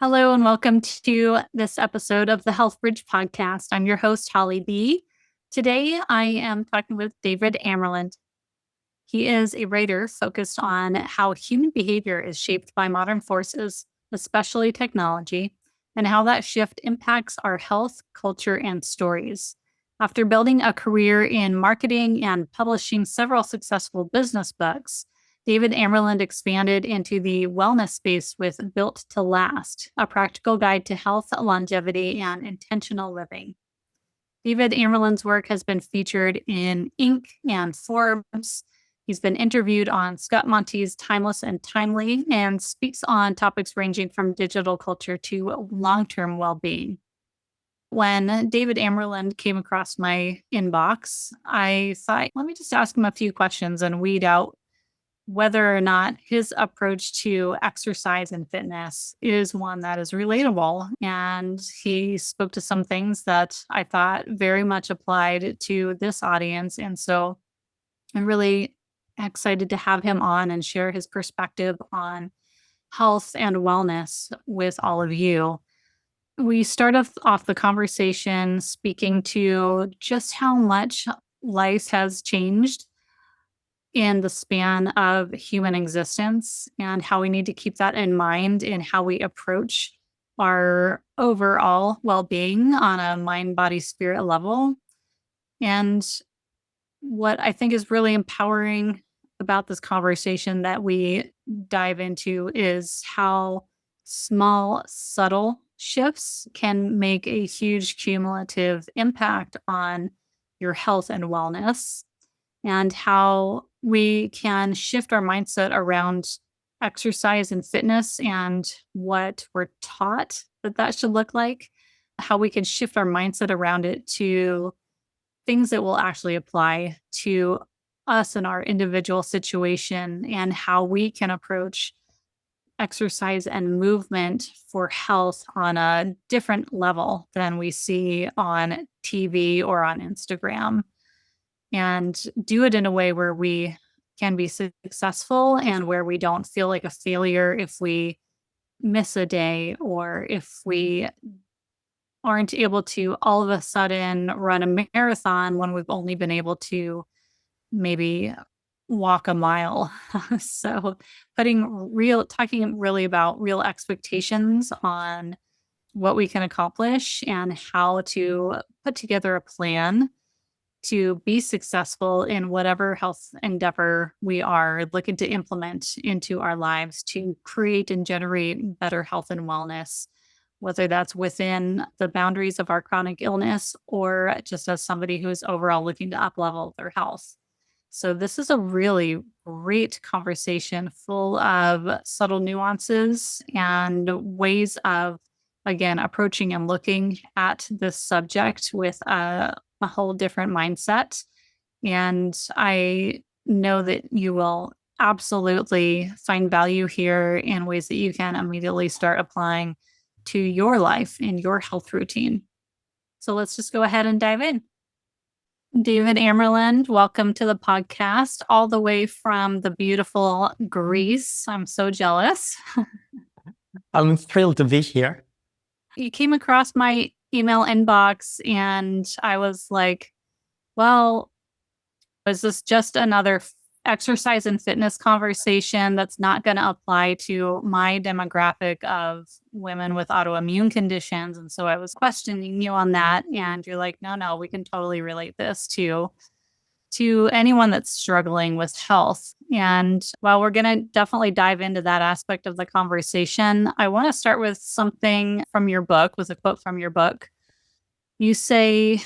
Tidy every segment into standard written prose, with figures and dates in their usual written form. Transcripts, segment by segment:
Hello and welcome to this episode of the Health Bridge podcast. I'm your host, Holly B. Today, I am talking with David Amerland. He is a writer focused on how human behavior is shaped by modern forces, especially technology, and how that shift impacts our health, culture, and stories. After building a career in marketing and publishing several successful business books, David Amerland expanded into the wellness space with Built to Last, a practical guide to health, longevity, and intentional living. David Amerland's work has been featured in Inc. and Forbes. He's been interviewed on Scott Monte's Timeless and Timely and speaks on topics ranging from digital culture to long-term well-being. When David Amerland came across my inbox, I thought, let me just ask him a few questions and weed out whether or not his approach to exercise and fitness is one that is relatable. And he spoke to some things that I thought very much applied to this audience. And so I'm really excited to have him on and share his perspective on health and wellness with all of you. We start off the conversation speaking to just how much life has changed in the span of human existence and how we need to keep that in mind in how we approach our overall well-being on a mind, body, spirit level. And what I think is really empowering about this conversation that we dive into is how small, subtle shifts can make a huge cumulative impact on your health and wellness, and how we can shift our mindset around exercise and fitness and what we're taught that should look like, how we can shift our mindset around it to things that will actually apply to us and our individual situation, and how we can approach exercise and movement for health on a different level than we see on TV or on Instagram, and do it in a way where we can be successful and where we don't feel like a failure if we miss a day or if we aren't able to all of a sudden run a marathon when we've only been able to maybe walk a mile. So talking really about real expectations on what we can accomplish and how to put together a plan to be successful in whatever health endeavor we are looking to implement into our lives to create and generate better health and wellness, whether that's within the boundaries of our chronic illness or just as somebody who's overall looking to up-level their health. So this is a really great conversation full of subtle nuances and ways of, again, approaching and looking at this subject with a whole different mindset. And I know that you will absolutely find value here in ways that you can immediately start applying to your life and your health routine. So let's just go ahead and dive in. David Amerland, welcome to the podcast, all the way from the beautiful Greece. I'm so jealous. I'm thrilled to be here. You came across my email inbox and I was like, well, is this just another exercise and fitness conversation that's not going to apply to my demographic of women with autoimmune conditions? And so I was questioning you on that. And you're like, no, we can totally relate this to anyone that's struggling with health. And while we're going to definitely dive into that aspect of the conversation, I want to start with something from your book, with a quote from your book. You said,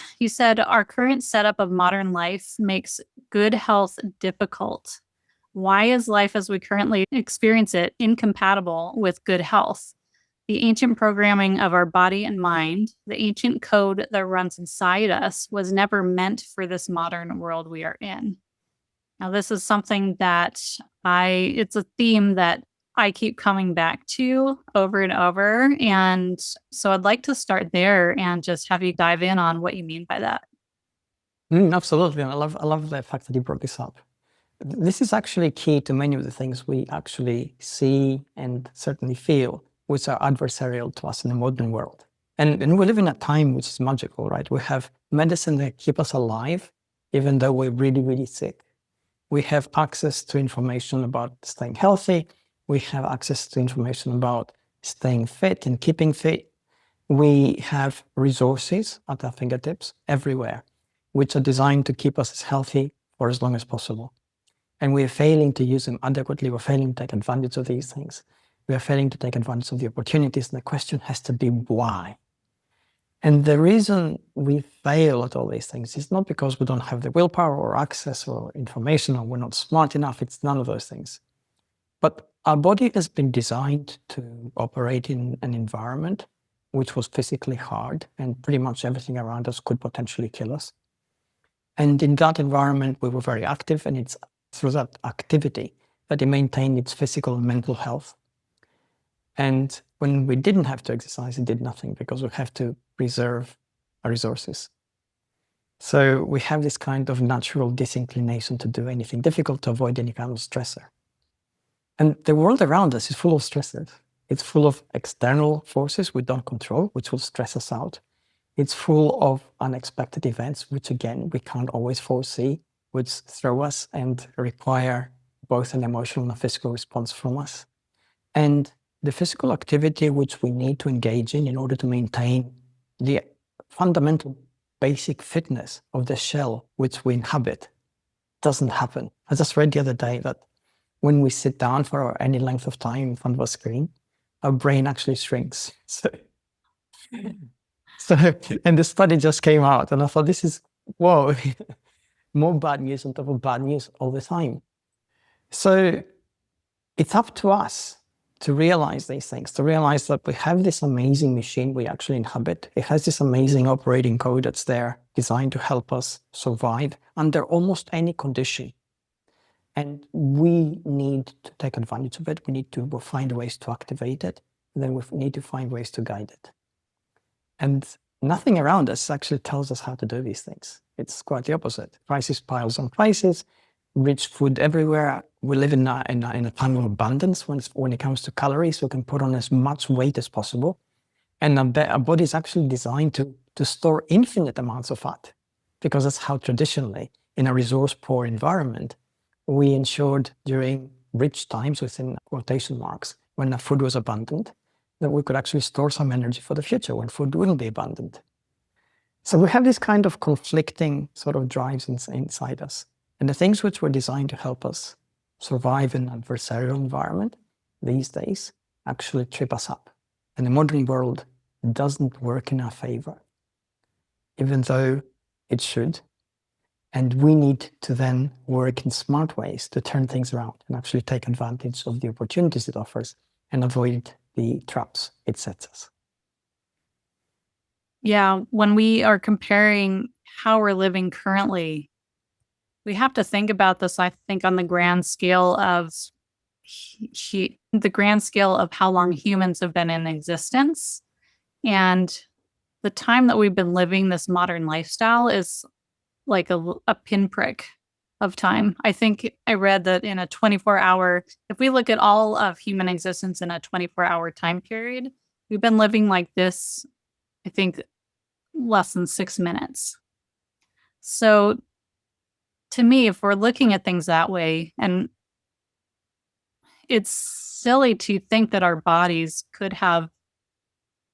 our current setup of modern life makes good health difficult. Why is life as we currently experience it incompatible with good health? The ancient programming of our body and mind, the ancient code that runs inside us, was never meant for this modern world we are in. Now, this is something that it's a theme that I keep coming back to over and over. And so I'd like to start there and just have you dive in on what you mean by that. Absolutely. I love the fact that you brought this up. This is actually key to many of the things we actually see and certainly feel which are adversarial to us in the modern world. And we live in a time which is magical, right? We have medicine that keep us alive, even though we're really, really sick. We have access to information about staying healthy. We have access to information about staying fit and keeping fit. We have resources at our fingertips everywhere, which are designed to keep us as healthy for as long as possible. And we are failing to use them adequately. We're failing to take advantage of these things. We are failing to take advantage of the opportunities. And the question has to be why? And the reason we fail at all these things is not because we don't have the willpower or access or information, or we're not smart enough. It's none of those things. But our body has been designed to operate in an environment which was physically hard, and pretty much everything around us could potentially kill us. And in that environment, we were very active, and it's through that activity that it maintained its physical and mental health. And when we didn't have to exercise, it did nothing, because we have to preserve our resources. So we have this kind of natural disinclination to do anything difficult, to avoid any kind of stressor. And the world around us is full of stressors. It's full of external forces we don't control, which will stress us out. It's full of unexpected events, which again, we can't always foresee, which throw us and require both an emotional and a physical response from us. And the physical activity which we need to engage in order to maintain the fundamental basic fitness of the shell which we inhabit doesn't happen. I just read the other day that when we sit down for any length of time in front of a screen, our brain actually shrinks. And the study just came out, and I thought, this is, whoa, more bad news on top of bad news all the time. So it's up to us to realize these things, to realize that we have this amazing machine we actually inhabit. It has this amazing operating code that's there, designed to help us survive under almost any condition. And we need to take advantage of it. We need to find ways to activate it. And then we need to find ways to guide it. And nothing around us actually tells us how to do these things. It's quite the opposite. Prices piles on prices, rich food everywhere. We live in a time of abundance when it comes to calories. We can put on as much weight as possible. And our body is actually designed to store infinite amounts of fat, because that's how traditionally, in a resource-poor environment, we ensured during rich times, within quotation marks, when the food was abundant, that we could actually store some energy for the future when food wouldn't be abundant. So we have this kind of conflicting sort of drives inside us. And the things which were designed to help us survive in an adversarial environment these days actually trip us up. And the modern world doesn't work in our favor, even though it should. And we need to then work in smart ways to turn things around and actually take advantage of the opportunities it offers and avoid the traps it sets us. Yeah, when we are comparing how we're living currently, we have to think about this, I think, on the grand scale of how long humans have been in existence. And the time that we've been living this modern lifestyle is like a pinprick of time. I think I read that in a 24-hour, if we look at all of human existence in a 24-hour time period, we've been living like this, I think, less than 6 minutes. So to me, if we're looking at things that way, and it's silly to think that our bodies could have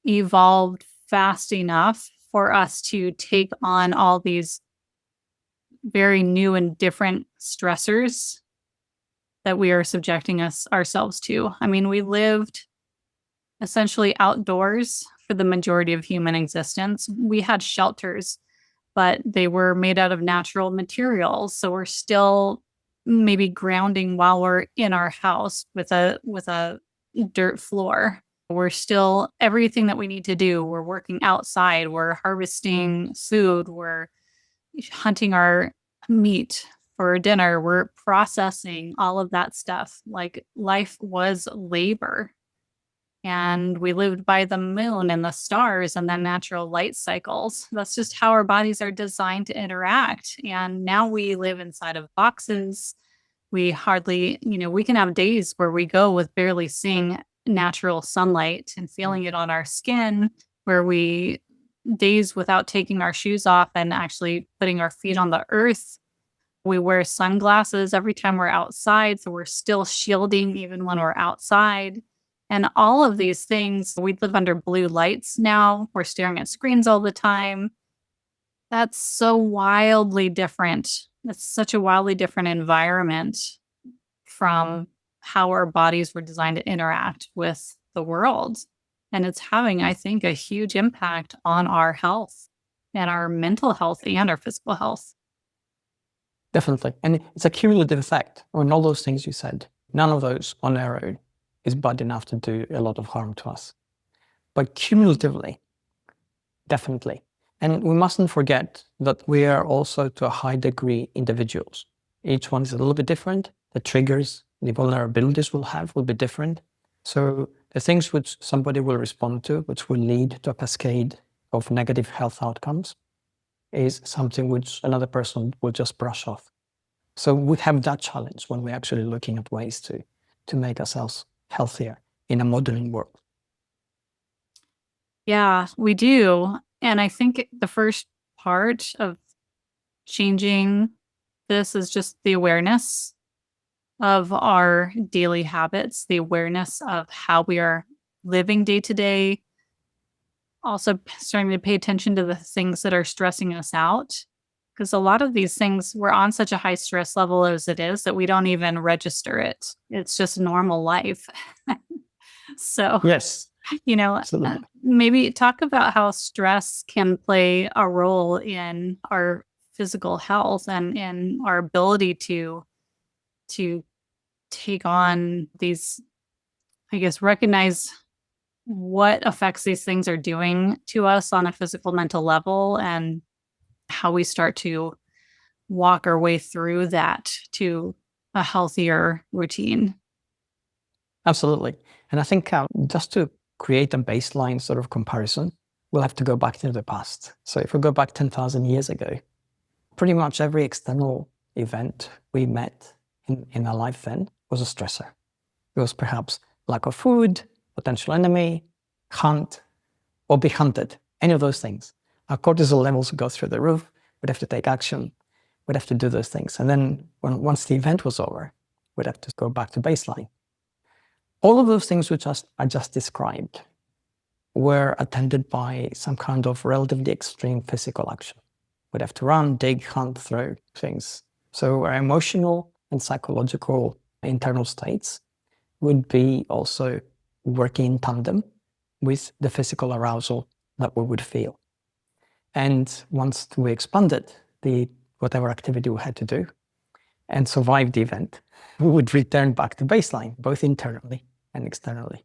evolved fast enough for us to take on all these very new and different stressors that we are subjecting ourselves to. I mean, we lived essentially outdoors for the majority of human existence. We had shelters, but they were made out of natural materials. So we're still maybe grounding while we're in our house with a dirt floor. We're still everything that we need to do. We're working outside. We're harvesting food. We're hunting our meat for dinner. We're processing all of that stuff. Like, life was labor. And we lived by the moon and the stars and the natural light cycles. That's just how our bodies are designed to interact. And now we live inside of boxes. We hardly, we can have days where we go with barely seeing natural sunlight and feeling it on our skin, where we days without taking our shoes off and actually putting our feet on the earth. We wear sunglasses every time we're outside, so we're still shielding even when we're outside. And all of these things, we live under blue lights now. We're staring at screens all the time. That's so wildly different. It's such a wildly different environment from how our bodies were designed to interact with the world. And it's having, I think, a huge impact on our health and our mental health and our physical health. Definitely. And it's a cumulative effect. On all those things you said, none of those on their own is bad enough to do a lot of harm to us. But cumulatively, definitely. And we mustn't forget that we are also, to a high degree, individuals. Each one is a little bit different. The triggers, the vulnerabilities we'll have will be different. So the things which somebody will respond to, which will lead to a cascade of negative health outcomes, is something which another person will just brush off. So we have that challenge when we're actually looking at ways to make ourselves healthier in a modeling world. Yeah, we do. And I think the first part of changing this is just the awareness of our daily habits, the awareness of how we are living day to day. Also, starting to pay attention to the things that are stressing us out. Because a lot of these things, we're on such a high stress level as it is that we don't even register it. It's just normal life. So, Yes, absolutely. maybe talk about how stress can play a role in our physical health and in our ability to take on these, I guess, recognize what effects these things are doing to us on a physical, mental level, and how we start to walk our way through that to a healthier routine. Absolutely. And I think just to create a baseline sort of comparison, we'll have to go back to the past. So if we go back 10,000 years ago, pretty much every external event we met in our life then was a stressor. It was perhaps lack of food, potential enemy, hunt, or be hunted, any of those things. Our cortisol levels would go through the roof, we'd have to take action, we'd have to do those things. And then once the event was over, we'd have to go back to baseline. All of those things which I just described were attended by some kind of relatively extreme physical action. We'd have to run, dig, hunt, throw things. So our emotional and psychological internal states would be also working in tandem with the physical arousal that we would feel. And once we expanded whatever activity we had to do and survived the event, we would return back to baseline, both internally and externally.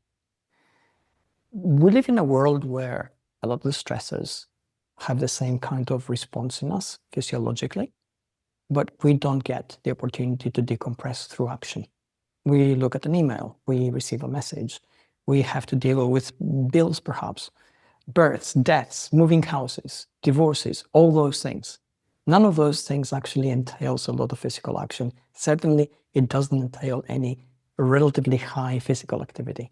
We live in a world where a lot of the stressors have the same kind of response in us physiologically, but we don't get the opportunity to decompress through action. We look at an email, we receive a message, we have to deal with bills perhaps, births, deaths, moving houses, divorces, all those things. None of those things actually entails a lot of physical action. Certainly, it doesn't entail any relatively high physical activity.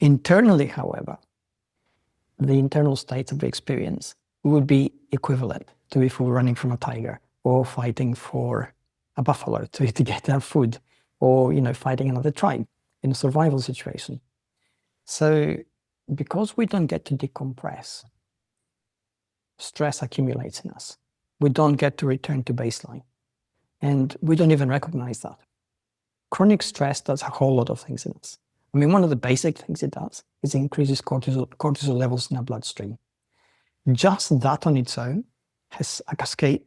Internally, however, the internal states of the experience would be equivalent to if we were running from a tiger or fighting for a buffalo to get our food, or fighting another tribe in a survival situation. So because we don't get to decompress, stress accumulates in us. We don't get to return to baseline. And we don't even recognize that. Chronic stress does a whole lot of things in us. I mean, one of the basic things it does is increases cortisol levels in our bloodstream. Just that on its own has a cascade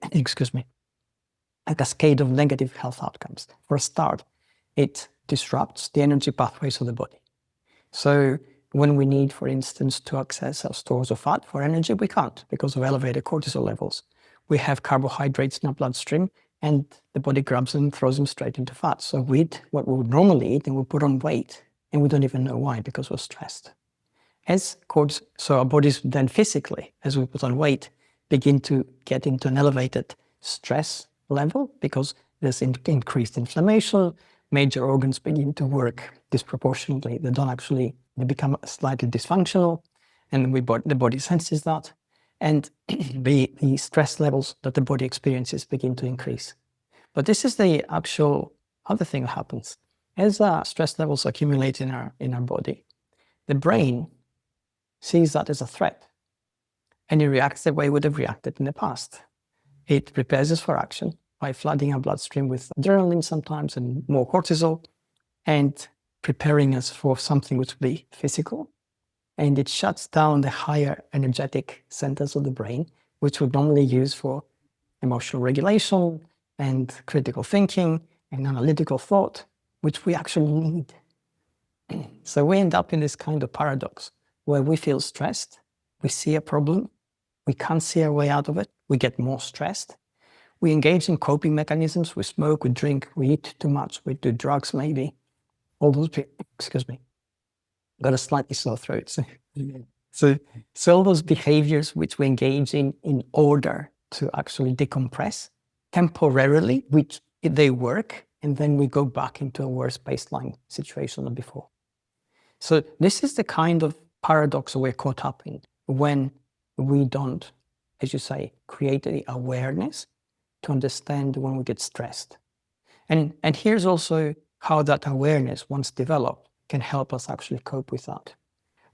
of negative health outcomes. For a start, it disrupts the energy pathways of the body. So when we need, for instance, to access our stores of fat for energy, we can't because of elevated cortisol levels. We have carbohydrates in our bloodstream and the body grabs them and throws them straight into fat. So we eat what we would normally eat and we put on weight, and we don't even know why, because we're stressed. So our bodies then physically, as we put on weight, begin to get into an elevated stress level because there's increased inflammation, major organs begin to work disproportionately. They become slightly dysfunctional, and the body senses that, and the stress levels that the body experiences begin to increase. But this is the actual other thing that happens. As stress levels accumulate in our body, the brain sees that as a threat, and it reacts the way it would have reacted in the past. It prepares us for action by flooding our bloodstream with adrenaline sometimes and more cortisol, and preparing us for something which would be physical. And it shuts down the higher energetic centers of the brain, which we normally use for emotional regulation and critical thinking and analytical thought, which we actually need. So we end up in this kind of paradox where we feel stressed, we see a problem, we can't see our way out of it, we get more stressed, we engage in coping mechanisms, we smoke, we drink, we eat too much, we do drugs maybe, all those, excuse me, got a slightly sore throat. So all those behaviors which we engage in order to actually decompress temporarily, which they work, and then we go back into a worse baseline situation than before. So this is the kind of paradox we're caught up in when we don't, as you say, create the awareness to understand when we get stressed. And here's also how that awareness, once developed, can help us actually cope with that.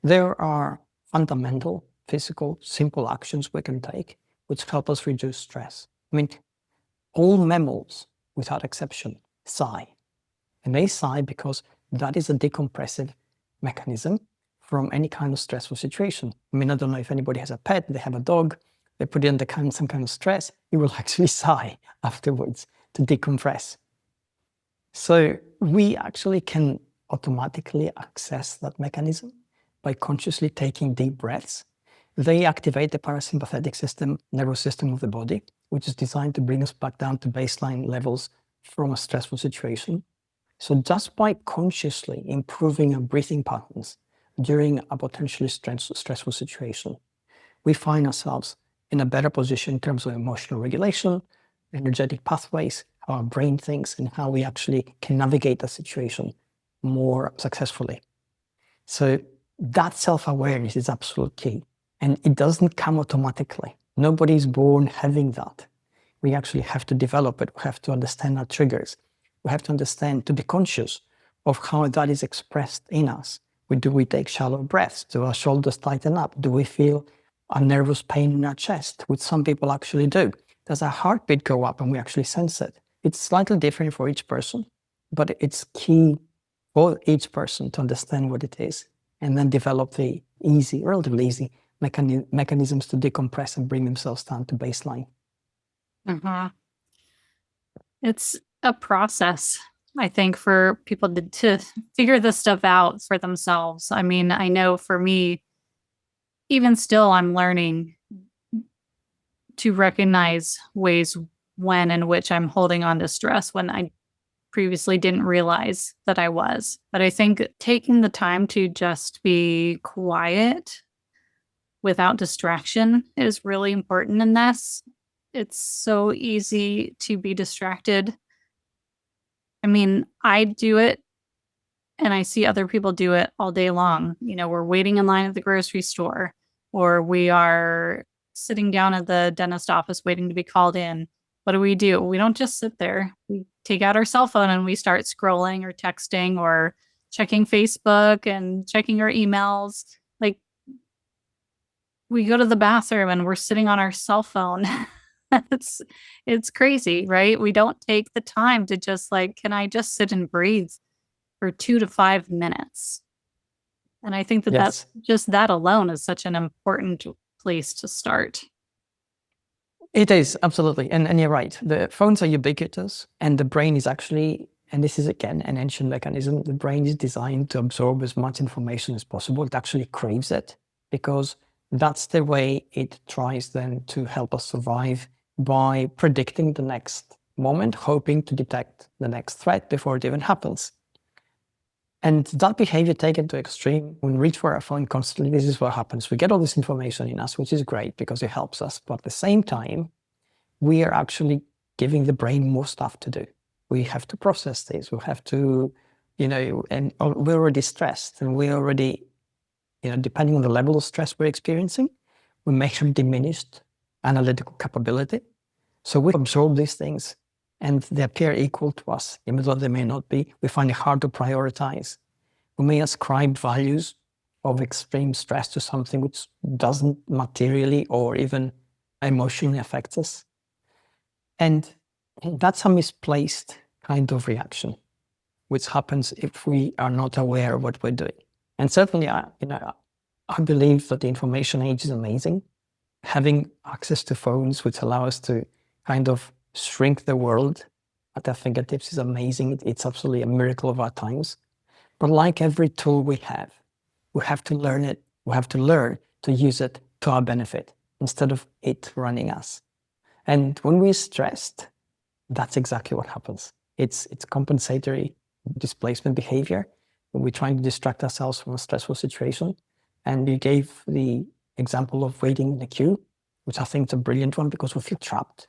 There are fundamental, physical, simple actions we can take which help us reduce stress. I mean, all mammals, without exception, sigh. And they sigh because that is a decompressive mechanism from any kind of stressful situation. I mean, I don't know if anybody has a pet, they have a dog, they put it under some kind of stress, it will actually sigh afterwards to decompress. So we actually can automatically access that mechanism by consciously taking deep breaths. They activate the parasympathetic nervous system of the body, which is designed to bring us back down to baseline levels from a stressful situation. So just by consciously improving our breathing patterns during a potentially stressful situation, we find ourselves in a better position in terms of emotional regulation, energetic pathways, how our brain thinks, and how we actually can navigate the situation more successfully. So that self-awareness is absolute key. And it doesn't come automatically. Nobody's born having that. We actually have to develop it. We have to understand our triggers. We have to understand, to be conscious of how that is expressed in us. Do we take shallow breaths? Do our shoulders tighten up? Do we feel a nervous pain in our chest, which some people actually do? Does our heartbeat go up and we actually sense it? It's slightly different for each person, but it's key for each person to understand what it is and then develop the relatively easy mechanisms to decompress and bring themselves down to baseline. Mm-hmm. It's a process, I think, for people to figure this stuff out for themselves. I mean, I know for me, even still, I'm learning to recognize ways when and which I'm holding on to stress when I previously didn't realize that I was. But I think taking the time to just be quiet without distraction is really important in this. It's so easy to be distracted. I mean, I do it and I see other people do it all day long. You know, we're waiting in line at the grocery store, or we are sitting down at the dentist office waiting to be called in. What do? We don't just sit there. We take out our cell phone and we start scrolling or texting or checking Facebook and checking our emails. Like, we go to the bathroom and we're sitting on our cell phone. It's crazy, right? We don't take the time to just can I just sit and breathe for 2 to 5 minutes? And I think that Yes. that alone is such an important place to start. It is, absolutely. And you're right. The phones are ubiquitous, and the brain is actually, and this is again an ancient mechanism, the brain is designed to absorb as much information as possible. It actually craves it because that's the way it tries then to help us survive, by predicting the next moment, hoping to detect the next threat before it even happens. And that behavior taken to extreme, when we reach for our phone constantly, this is what happens. We get all this information in us, which is great because it helps us. But at the same time, we are actually giving the brain more stuff to do. We have to process this. We have to and we're already stressed, and we're already, depending on the level of stress we're experiencing, we may have diminished analytical capability. So we absorb these things and they appear equal to us, even though they may not be. We find it hard to prioritize. We may ascribe values of extreme stress to something which doesn't materially or even emotionally affect us. And that's a misplaced kind of reaction, which happens if we are not aware of what we're doing. And certainly, I believe that the information age is amazing. Having access to phones which allow us to kind of shrink the world at our fingertips is amazing. It's absolutely a miracle of our times. But like every tool we have to learn it. We have to learn to use it to our benefit instead of it running us. And when we're stressed, that's exactly what happens. It's compensatory displacement behavior. When we're trying to distract ourselves from a stressful situation. And you gave the example of waiting in a queue, which I think is a brilliant one, because we feel trapped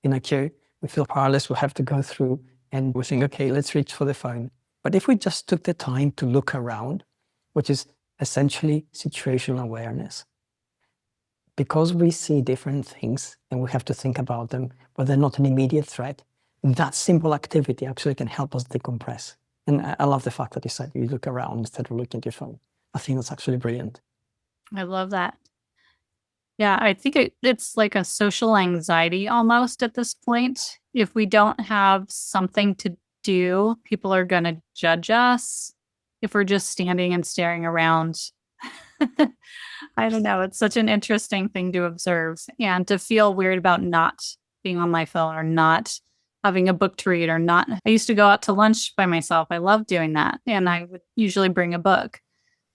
in a queue. We feel powerless. We have to go through and we think, okay, let's reach for the phone. But if we just took the time to look around, which is essentially situational awareness, because we see different things and we have to think about them, but they're not an immediate threat, that simple activity actually can help us decompress. And I love the fact that you said you look around instead of looking at your phone. I think that's actually brilliant. I love that. Yeah, I think it's like a social anxiety almost at this point. If we don't have something to do, people are going to judge us if we're just standing and staring around. I don't know. It's such an interesting thing to observe and to feel weird about not being on my phone or not having a book to read or not. I used to go out to lunch by myself. I love doing that. And I would usually bring a book.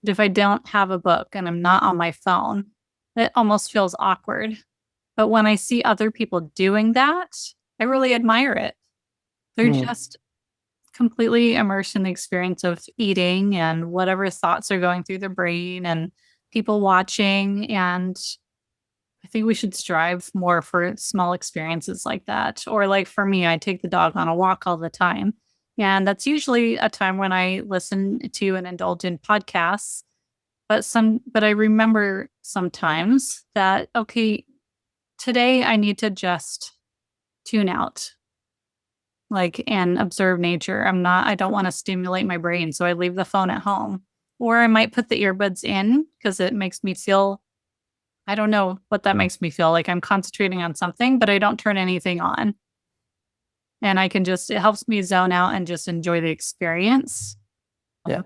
But if I don't have a book and I'm not on my phone, it almost feels awkward. But when I see other people doing that, I really admire it. They're just completely immersed in the experience of eating and whatever thoughts are going through their brain and people watching. And I think we should strive more for small experiences like that. Or like for me, I take the dog on a walk all the time. And that's usually a time when I listen to and indulge in podcasts. But I remember sometimes that, okay, today I need to just tune out, like, and observe nature. I don't want to stimulate my brain. So I leave the phone at home. Or I might put the earbuds in because it makes me feel, I don't know what that makes me feel like I'm concentrating on something, but I don't turn anything on. And it helps me zone out and just enjoy the experience. Yeah.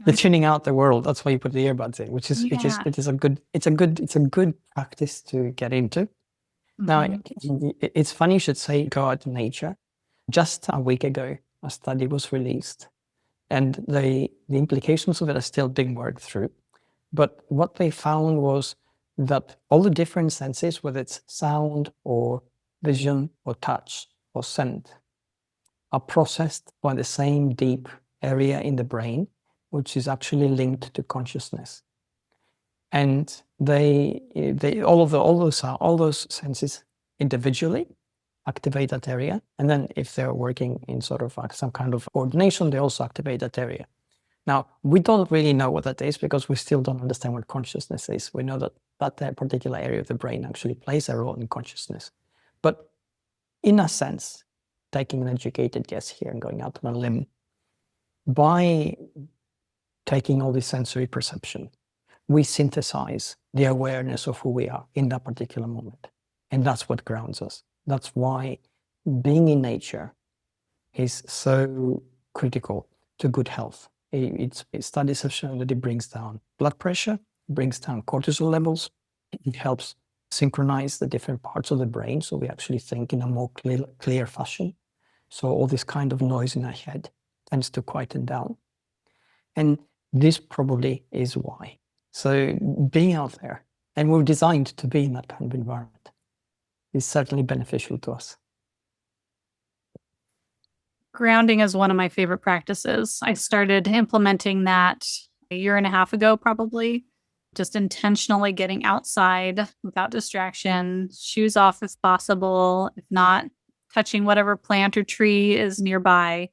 The tuning out the world. That's why you put the earbuds in, which is a good practice to get into. Mm-hmm. Now, it's funny you should say go out to nature. Just a week ago, a study was released, and the implications of it are still being worked through. But what they found was that all the different senses, whether it's sound or vision or touch or scent, are processed by the same deep area in the brain, which is actually linked to consciousness. And all those senses individually activate that area. And then if they're working in sort of like some kind of coordination, they also activate that area. Now, we don't really know what that is because we still don't understand what consciousness is. We know that particular area of the brain actually plays a role in consciousness. But in a sense, taking an educated guess here and going out on a limb, by taking all this sensory perception, we synthesize the awareness of who we are in that particular moment. And that's what grounds us. That's why being in nature is so critical to good health. Studies have shown that it brings down blood pressure, brings down cortisol levels. It helps synchronize the different parts of the brain so we actually think in a more clear fashion. So all this kind of noise in our head tends to quieten down. And this probably is why. So being out there, and we're designed to be in that kind of environment, is certainly beneficial to us. Grounding is one of my favorite practices. I started implementing that a year and a half ago, probably. Just intentionally getting outside without distraction, shoes off if possible, if not, touching whatever plant or tree is nearby,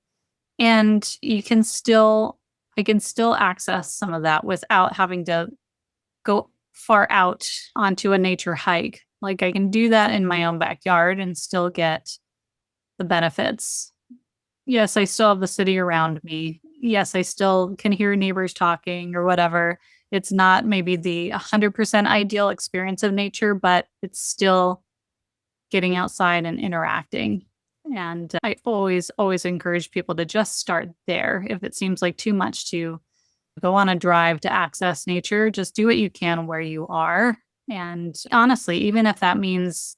And I can still access some of that without having to go far out onto a nature hike. Like I can do that in my own backyard and still get the benefits. Yes, I still have the city around me. Yes, I still can hear neighbors talking or whatever. It's not maybe the 100% ideal experience of nature, but it's still getting outside and interacting. And I always encourage people to just start there. If it seems like too much to go on a drive to access nature, just do what you can where you are. And honestly, even if that means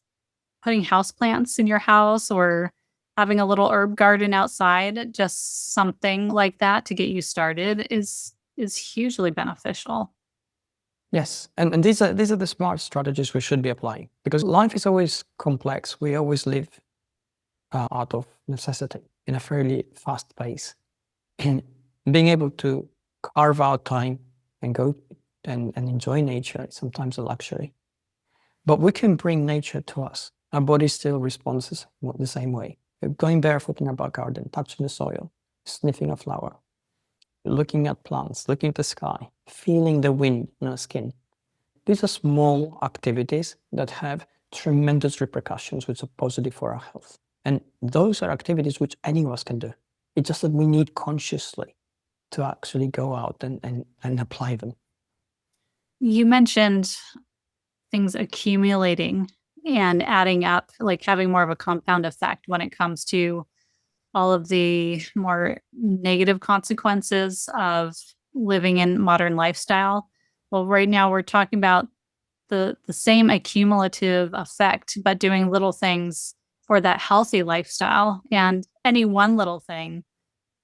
putting houseplants in your house or having a little herb garden outside, just something like that to get you started is hugely beneficial. Yes, and these are the smart strategies we should be applying, because life is always complex. We always live out of necessity in a fairly fast pace. And being able to carve out time and go and enjoy nature is sometimes a luxury. But we can bring nature to us. Our body still responds the same way. Going barefoot in our back garden, touching the soil, sniffing a flower, looking at plants, looking at the sky, feeling the wind on our skin. These are small activities that have tremendous repercussions, which are positive for our health. And those are activities which any of us can do. It's just that we need consciously to actually go out and apply them. You mentioned things accumulating and adding up, like having more of a compound effect when it comes to all of the more negative consequences of living in modern lifestyle. Well, right now we're talking about the same accumulative effect, but doing little things for that healthy lifestyle. And any one little thing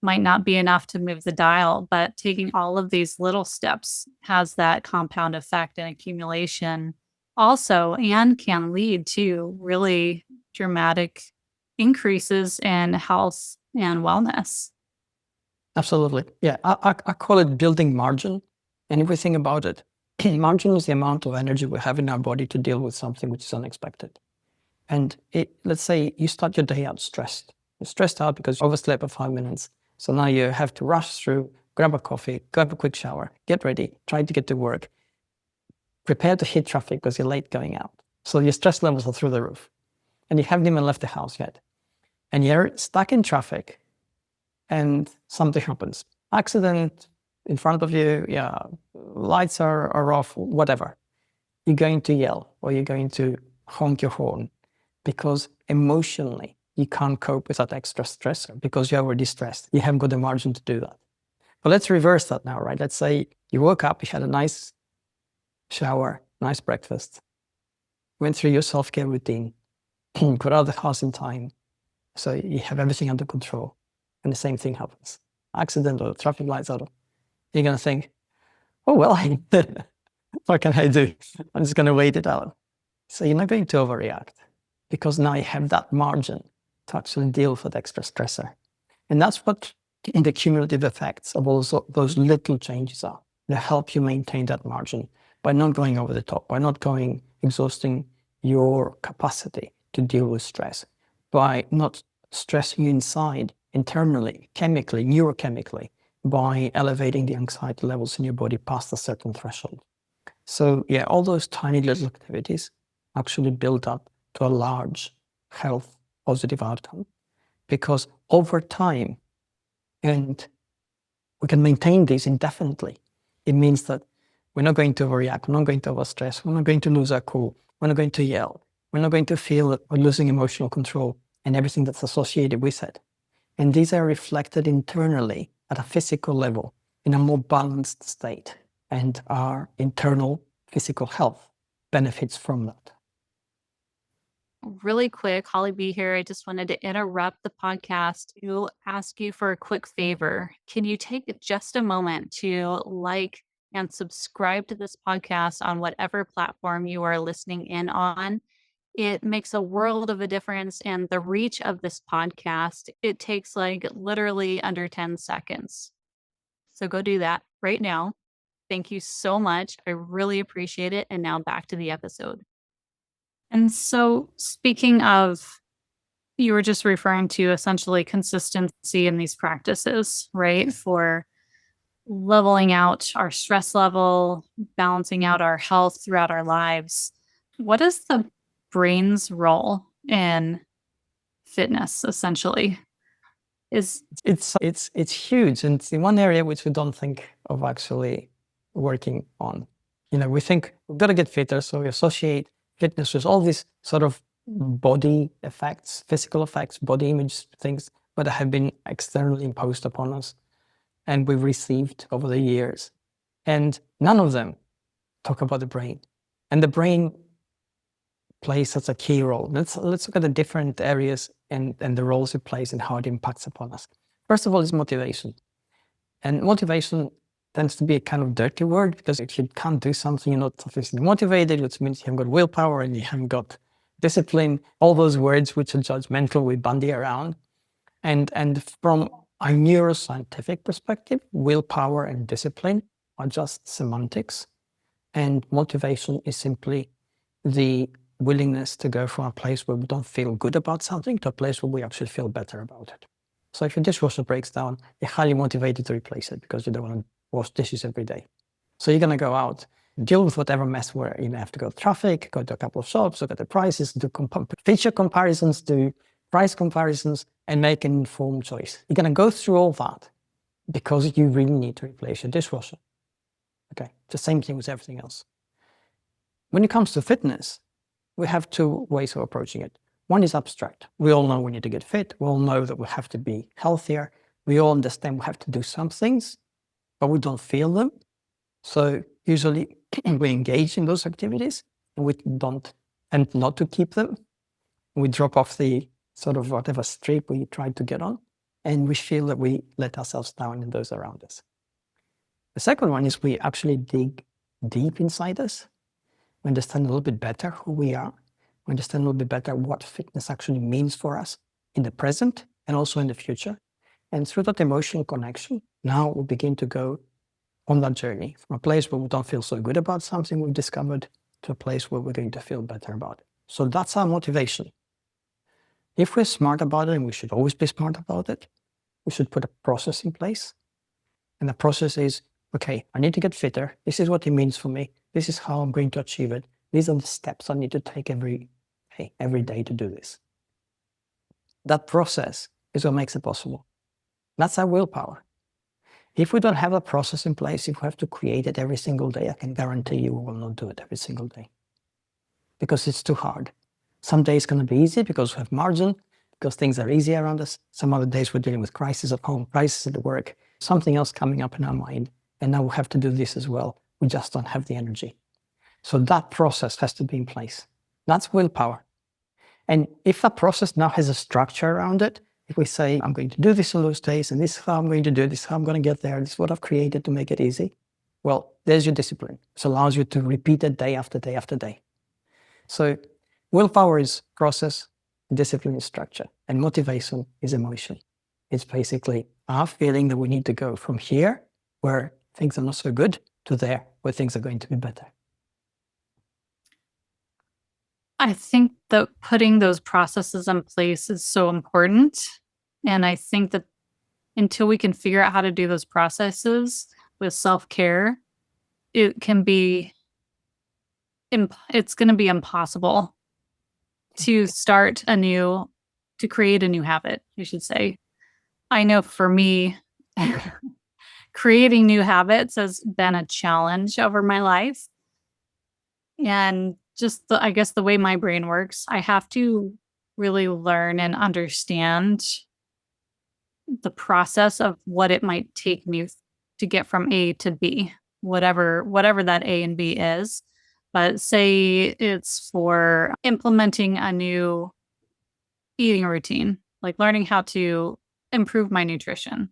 might not be enough to move the dial, but taking all of these little steps has that compound effect and accumulation also, and can lead to really dramatic increases in health and wellness. Absolutely. Yeah, I call it building margin. And if we think about it, margin is the amount of energy we have in our body to deal with something which is unexpected. And let's say you start your day out stressed. You're stressed out because you overslept for 5 minutes. So now you have to rush through, grab a coffee, grab a quick shower, get ready, try to get to work, prepare to hit traffic because you're late going out. So your stress levels are through the roof. And you haven't even left the house yet. And you're stuck in traffic and something happens. Accident in front of you, yeah, lights are off, whatever. You're going to yell or you're going to honk your horn because emotionally you can't cope with that extra stressor because you're already stressed. You haven't got the margin to do that. But let's reverse that now, right? Let's say you woke up, you had a nice shower, nice breakfast, went through your self-care routine, got out of the house in time, so you have everything under control, and the same thing happens. Accident or traffic lights out. You're going to think, oh, well, what can I do? I'm just going to wait it out. So you're not going to overreact because now you have that margin to actually deal with that extra stressor. And that's what the cumulative effects of all those little changes are. They help you maintain that margin by not going over the top, by not going exhausting your capacity to deal with stress, by not stressing you inside internally, chemically, neurochemically, by elevating the anxiety levels in your body past a certain threshold. So yeah, all those tiny little activities actually build up to a large health positive outcome, because over time, and we can maintain this indefinitely, it means that we're not going to overreact, we're not going to overstress, we're not going to lose our cool, we're not going to yell, we're not going to feel that we're losing emotional control and everything that's associated with it. And these are reflected internally at a physical level in a more balanced state, and our internal physical health benefits from that. Really quick, Holly B here. I just wanted to interrupt the podcast to ask you for a quick favor. Can you take just a moment to like and subscribe to this podcast on whatever platform you are listening in on? It makes a world of a difference. And the reach of this podcast, it takes like literally under 10 seconds. So go do that right now. Thank you so much. I really appreciate it. And now back to the episode. And so, speaking of You were just referring to essentially consistency in these practices, right? For leveling out our stress level, balancing out our health throughout our lives. What is the brain's role in fitness, essentially? It's huge, and it's in one area which we don't think of actually working on. We think we've got to get fitter, so we associate fitness with all these sort of body effects, physical effects, body image things, but have been externally imposed upon us and we've received over the years. And none of them talk about the brain. And the brain plays such a key role. Let's look at the different areas and the roles it plays and how it impacts upon us. First of all is motivation. And motivation tends to be a kind of dirty word, because if you can't do something, you're not sufficiently motivated, which means you haven't got willpower and you haven't got discipline. All those words which are judgmental, we bandy around. And from a neuroscientific perspective, willpower and discipline are just semantics. And motivation is simply the willingness to go from a place where we don't feel good about something to a place where we actually feel better about it. So if your dishwasher breaks down, you're highly motivated to replace it because you don't want to wash dishes every day. So you're going to go out, deal with whatever mess where you have to go to traffic, go to a couple of shops, look at the prices, do feature comparisons, do price comparisons, and make an informed choice. You're going to go through all that because you really need to replace your dishwasher. Okay, the same thing with everything else. When it comes to fitness, we have two ways of approaching it. One is abstract. We all know we need to get fit. We all know that we have to be healthier. We all understand we have to do some things, but we don't feel them. So usually we engage in those activities and we don't, and not to keep them. We drop off the sort of whatever streak we tried to get on, and we feel that we let ourselves down in those around us. The second one is we actually dig deep inside us. We understand a little bit better who we are. We understand a little bit better what fitness actually means for us in the present and also in the future. And through that emotional connection, now we begin to go on that journey from a place where we don't feel so good about something we've discovered to a place where we're going to feel better about it. So that's our motivation. If we're smart about it, and we should always be smart about it, we should put a process in place. And the process is, okay, I need to get fitter. This is what it means for me. This is how I'm going to achieve it. These are the steps I need to take every day to do this. That process is what makes it possible. That's our willpower. If we don't have a process in place, if we have to create it every single day, I can guarantee you we will not do it every single day because it's too hard. Some days it's going to be easy because we have margin, because things are easy around us. Some other days we're dealing with crisis at home, crisis at work, something else coming up in our mind. And now we have to do this as well. We just don't have the energy. So that process has to be in place. That's willpower. And if that process now has a structure around it, if we say, I'm going to do this on those days, and this is how I'm going to do it, this is how I'm going to get there, this is what I've created to make it easy, well, there's your discipline. It allows you to repeat it day after day after day. So willpower is process, discipline is structure, and motivation is emotion. It's basically our feeling that we need to go from here, where things are not so good, to there, where things are going to be better. I think that putting those processes in place is so important. And I think that until we can figure out how to do those processes with self-care, it can be, it's going to be impossible to create a new habit, I should say. I know for me, creating new habits has been a challenge over my life. And just I guess the way my brain works, I have to really learn and understand the process of what it might take me to get from A to B, whatever that A and B is. But say it's for implementing a new eating routine, like learning how to improve my nutrition.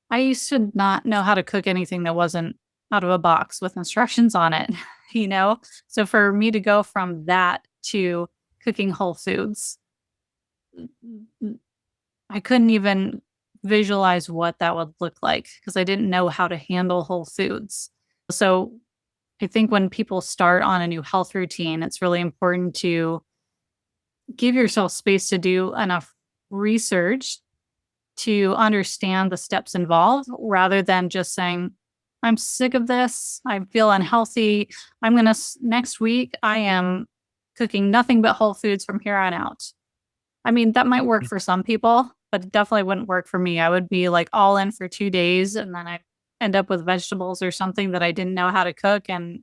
I used to not know how to cook anything that wasn't out of a box with instructions on it, you know? So for me to go from that to cooking whole foods, I couldn't even visualize what that would look like because I didn't know how to handle whole foods. So I think when people start on a new health routine, it's really important to give yourself space to do enough research to understand the steps involved rather than just saying, I'm sick of this. I feel unhealthy. Next week, I am cooking nothing but whole foods from here on out. I mean, that might work for some people, but it definitely wouldn't work for me. I would be like all in for 2 days and then I'd end up with vegetables or something that I didn't know how to cook and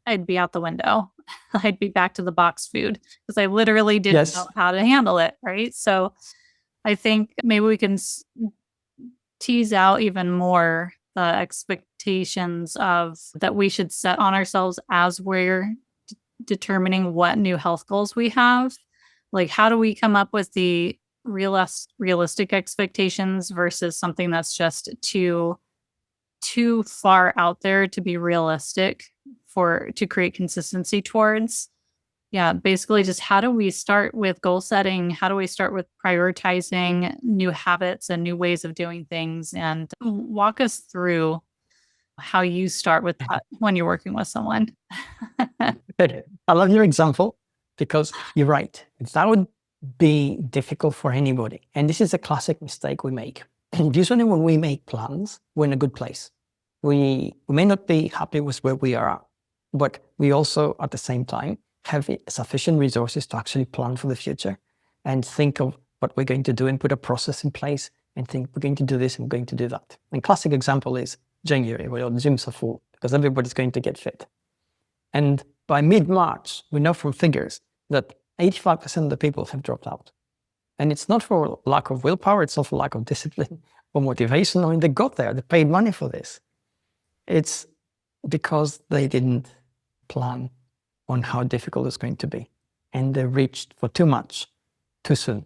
I'd be out the window. I'd be back to the box food because I literally didn't know Yes. how to handle it. Right. So I think maybe we can tease out even more the expectations of that we should set on ourselves as we're determining what new health goals we have. Like, how do we come up with the realistic expectations versus something that's just too far out there to be realistic to create consistency towards? Yeah, basically just how do we start with goal setting? How do we start with prioritizing new habits and new ways of doing things? And walk us through how you start with that when you're working with someone. Good. I love your example because you're right. That would be difficult for anybody. And this is a classic mistake we make. And usually when we make plans, we're in a good place. We may not be happy with where we are, but we also at the same time have sufficient resources to actually plan for the future and think of what we're going to do and put a process in place and think we're going to do this and we're going to do that. And classic example is January, where the gyms are full because everybody's going to get fit. And by mid-March, we know from figures that 85% of the people have dropped out. And it's not for lack of willpower, it's not for lack of discipline or motivation. I mean, they got there, they paid money for this. It's because they didn't plan on how difficult it's going to be. And they reached for too much, too soon.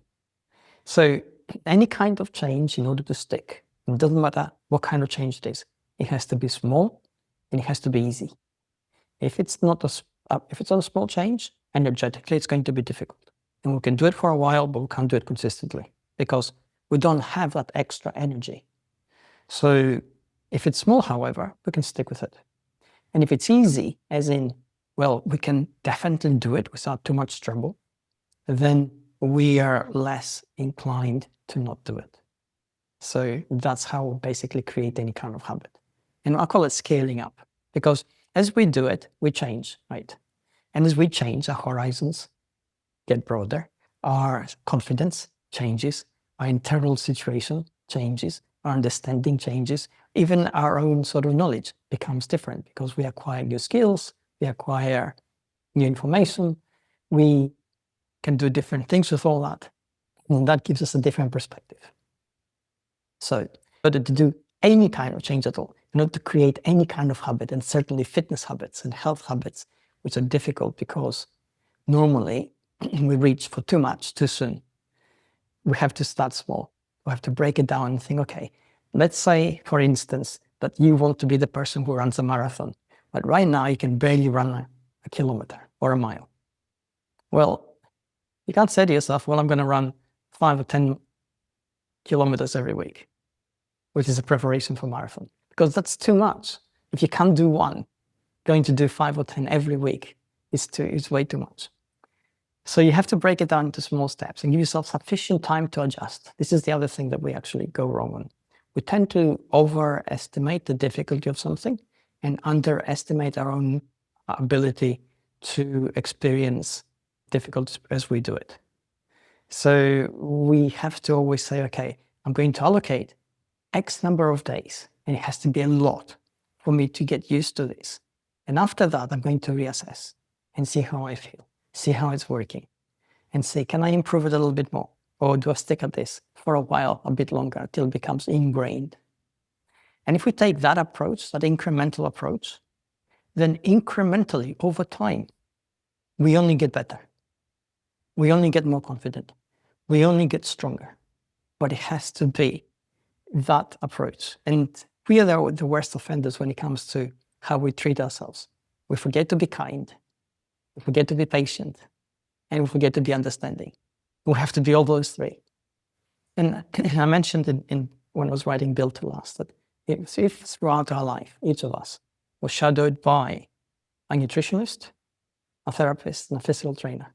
So any kind of change in order to stick, it doesn't matter what kind of change it is, it has to be small and it has to be easy. If it's not a small change, energetically, it's going to be difficult. And we can do it for a while, but we can't do it consistently because we don't have that extra energy. So if it's small, however, we can stick with it. And if it's easy, as in, well, we can definitely do it without too much trouble, then we are less inclined to not do it. So that's how we basically create any kind of habit. And I call it scaling up because as we do it, we change, right? And as we change, our horizons get broader, our confidence changes, our internal situation changes, our understanding changes, even our own sort of knowledge becomes different because we acquire new skills, we acquire new information, we can do different things with all that. And that gives us a different perspective. So in order to do any kind of change at all, in order to create any kind of habit, and certainly fitness habits and health habits, which are difficult because normally we reach for too much too soon. We have to start small. We have to break it down and think, okay, let's say, for instance, that you want to be the person who runs a marathon, but right now you can barely run a kilometer or a mile. Well, you can't say to yourself, well, I'm going to run 5 or 10 kilometers every week, which is a preparation for marathon, because that's too much. If you can't do one, going to do 5 or 10 every week is way too much. So you have to break it down into small steps and give yourself sufficient time to adjust. This is the other thing that we actually go wrong on. We tend to overestimate the difficulty of something and underestimate our own ability to experience difficulties as we do it. So we have to always say, okay, I'm going to allocate X number of days, and it has to be a lot for me to get used to this. And after that, I'm going to reassess and see how I feel, see how it's working, and say, can I improve it a little bit more? Or do I stick at this for a while, a bit longer, until it becomes ingrained? And if we take that approach, that incremental approach, then incrementally over time, we only get better. We only get more confident. We only get stronger. But it has to be that approach. And we are the worst offenders when it comes to how we treat ourselves. We forget to be kind. We forget to be patient. And we forget to be understanding. We have to be all those three. And I mentioned when I was writing Build to Last that if throughout our life, each of us was shadowed by a nutritionist, a therapist, and a physical trainer,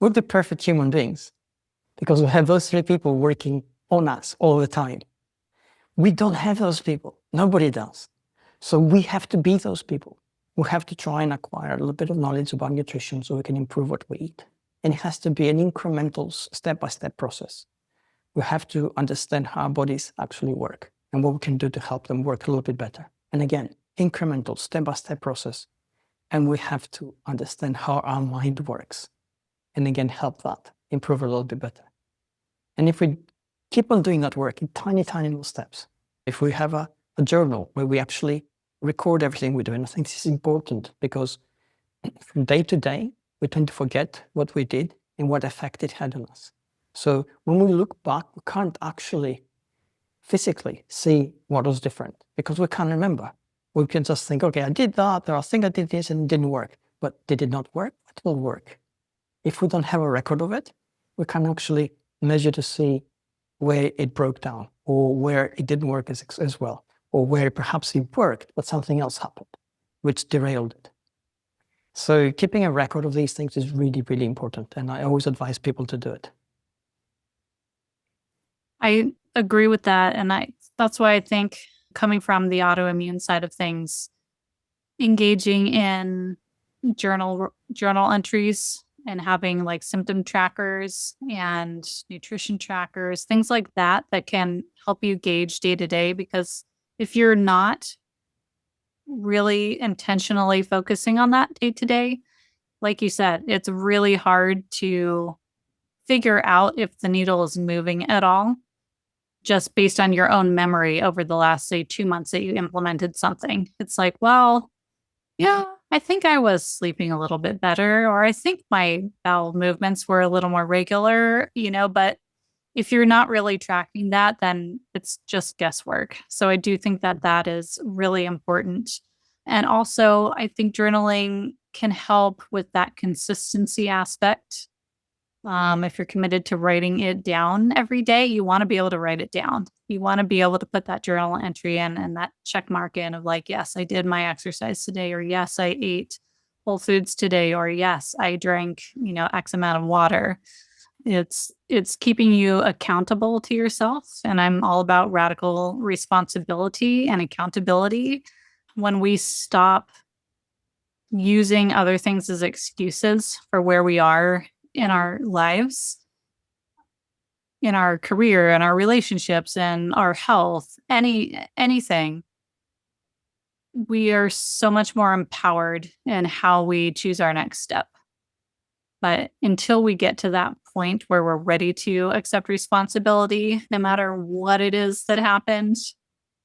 we're the perfect human beings because we have those 3 people working on us all the time. We don't have those people. Nobody does. So we have to be those people. We have to try and acquire a little bit of knowledge about nutrition so we can improve what we eat. And it has to be an incremental, step-by-step process. We have to understand how our bodies actually work and what we can do to help them work a little bit better. And again, incremental, step-by-step process. And we have to understand how our mind works. And again, help that improve a little bit better. And if we keep on doing that work in tiny, tiny little steps, if we have a journal where we actually record everything we do, and I think this is important because from day to day, we tend to forget what we did and what effect it had on us. So when we look back, we can't actually physically see what was different because we can't remember. We can just think, okay, I did that, or I think I did this and it didn't work. But did it not work? It will work. If we don't have a record of it, we can actually measure to see where it broke down or where it didn't work as well, or where perhaps it worked, but something else happened, which derailed it. So keeping a record of these things is really, really important. And I always advise people to do it. I agree with that. And that's why I think coming from the autoimmune side of things, engaging in journal entries and having like symptom trackers and nutrition trackers, things like that can help you gauge day to day. Because if you're not really intentionally focusing on that day to day, like you said, it's really hard to figure out if the needle is moving at all just based on your own memory over the last, say, 2 months that you implemented something. It's like, well, yeah, I think I was sleeping a little bit better, or I think my bowel movements were a little more regular, but if you're not really tracking that, then it's just guesswork. So I do think that is really important. And also, I think journaling can help with that consistency aspect. If you're committed to writing it down every day, you want to be able to write it down. You want to be able to put that journal entry in and that check mark in of like, yes, I did my exercise today, or yes, I ate whole foods today, or yes, I drank, X amount of water. It's keeping you accountable to yourself. And I'm all about radical responsibility and accountability. When we stop using other things as excuses for where we are in our lives, in our career, in our relationships, and our health, anything, we are so much more empowered in how we choose our next step. But until we get to that point where we're ready to accept responsibility, no matter what it is that happens,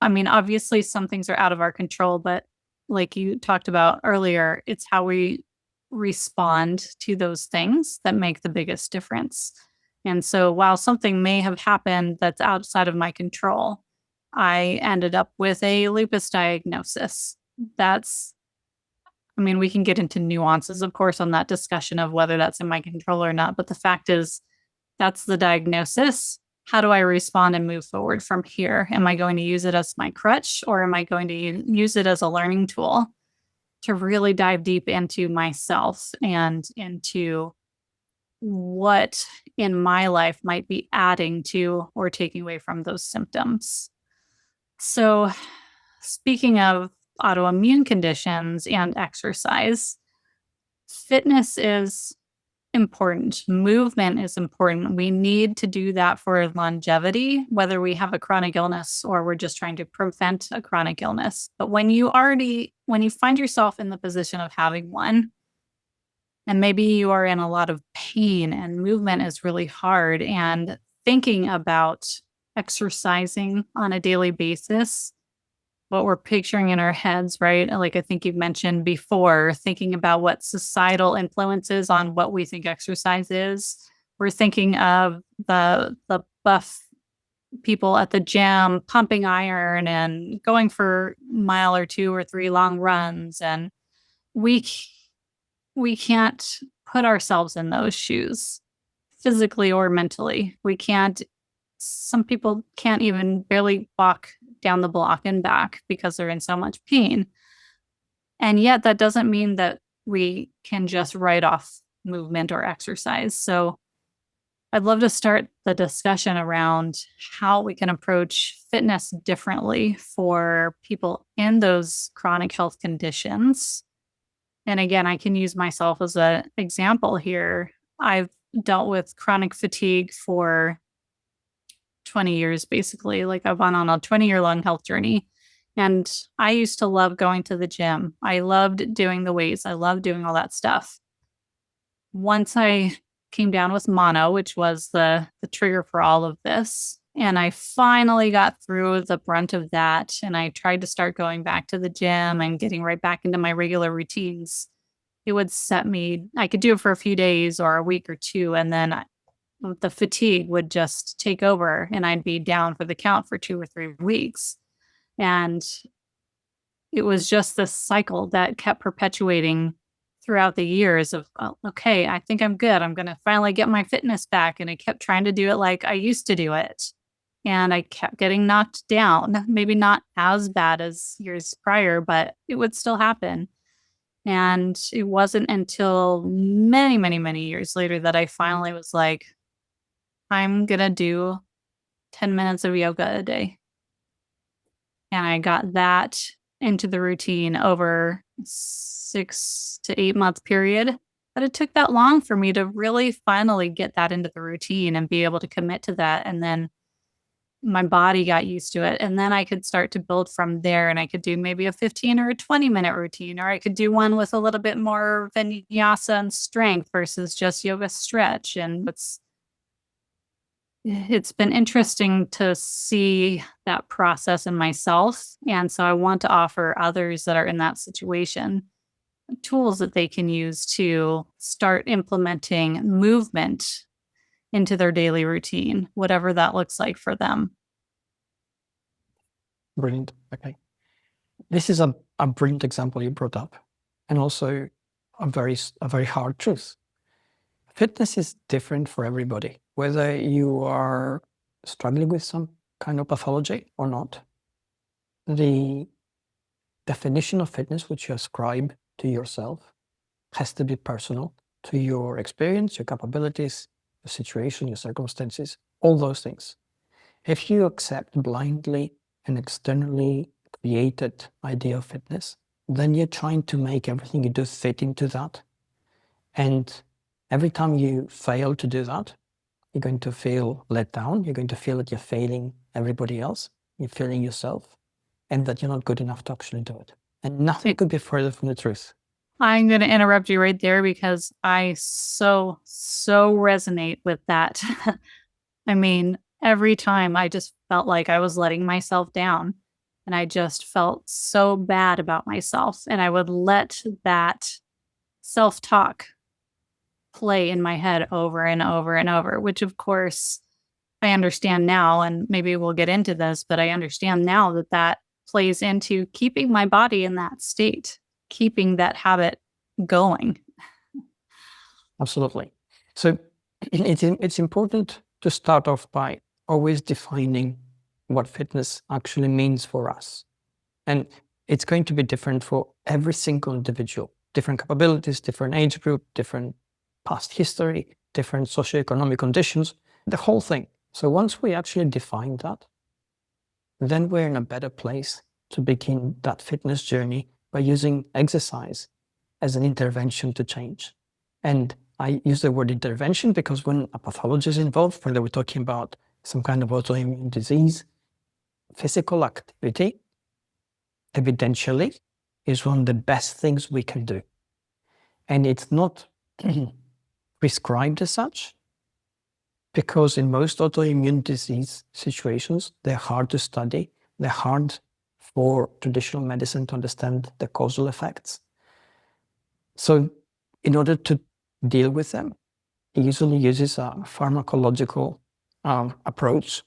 I mean, obviously some things are out of our control, but like you talked about earlier, it's how we respond to those things that make the biggest difference. And so while something may have happened that's outside of my control, I ended up with a lupus diagnosis. We can get into nuances, of course, on that discussion of whether that's in my control or not. But the fact is, that's the diagnosis. How do I respond and move forward from here? Am I going to use it as my crutch, or am I going to use it as a learning tool to really dive deep into myself and into what in my life might be adding to or taking away from those symptoms? So, speaking of autoimmune conditions and exercise, fitness is important. Movement is important. We need to do that for longevity, whether we have a chronic illness or we're just trying to prevent a chronic illness. But when you find yourself in the position of having one, and maybe you are in a lot of pain and movement is really hard, and thinking about exercising on a daily basis, what we're picturing in our heads, right? Like I think you've mentioned before, thinking about what societal influences on what we think exercise is. We're thinking of the buff people at the gym pumping iron and going for a mile or 2 or 3 long runs. And we can't put ourselves in those shoes physically or mentally. Some people can't even barely walk down the block and back because they're in so much pain. And yet that doesn't mean that we can just write off movement or exercise. So I'd love to start the discussion around how we can approach fitness differently for people in those chronic health conditions. And again, I can use myself as an example here. I've dealt with chronic fatigue for 20 years, basically. Like I've gone on a 20-year long health journey. And I used to love going to the gym. I loved doing the weights. I loved doing all that stuff. Once I came down with mono, which was the trigger for all of this, and I finally got through the brunt of that, and I tried to start going back to the gym and getting right back into my regular routines, it would set me, I could do it for a few days or a week or two, and then the fatigue would just take over and I'd be down for the count for 2 or 3 weeks. And it was just this cycle that kept perpetuating throughout the years of, oh, okay, I think I'm good. I'm going to finally get my fitness back. And I kept trying to do it like I used to do it. And I kept getting knocked down, maybe not as bad as years prior, but it would still happen. And it wasn't until many, many, many years later that I finally was like, I'm going to do 10 minutes of yoga a day. And I got that into the routine over 6 to 8 month period. But it took that long for me to really finally get that into the routine and be able to commit to that. And then my body got used to it. And then I could start to build from there. And I could do maybe a 15 or a 20-minute routine, or I could do one with a little bit more vinyasa and strength versus just yoga stretch. And it's been interesting to see that process in myself. And so I want to offer others that are in that situation tools that they can use to start implementing movement into their daily routine, whatever that looks like for them. Brilliant. Okay. This is a brilliant example you brought up, and also a very hard truth. Fitness is different for everybody, whether you are struggling with some kind of pathology or not. The definition of fitness which you ascribe to yourself has to be personal to your experience, your capabilities, your situation, your circumstances, all those things. If you accept blindly an externally created idea of fitness, then you're trying to make everything you do fit into that. And every time you fail to do that, you're going to feel let down. You're going to feel that you're failing everybody else. You're failing yourself, and that you're not good enough to actually do it. And nothing could be further from the truth. I'm going to interrupt you right there because I so resonate with that. I mean, every time I just felt like I was letting myself down, and I just felt so bad about myself. And I would let that self-talk play in my head over and over and over, which of course I understand now, and maybe we'll get into this, but I understand now that that plays into keeping my body in that state, keeping that habit going. Absolutely. So it's important to start off by always defining what fitness actually means for us. And it's going to be different for every single individual, different capabilities, different age group, different past history, different socioeconomic conditions, the whole thing. So once we actually define that, then we're in a better place to begin that fitness journey by using exercise as an intervention to change. And I use the word intervention because when a pathology is involved, whether we're talking about some kind of autoimmune disease, physical activity, evidentially, is one of the best things we can do. And it's not prescribed as such, because in most autoimmune disease situations, they're hard to study. They're hard for traditional medicine to understand the causal effects. So in order to deal with them, he usually uses a pharmacological approach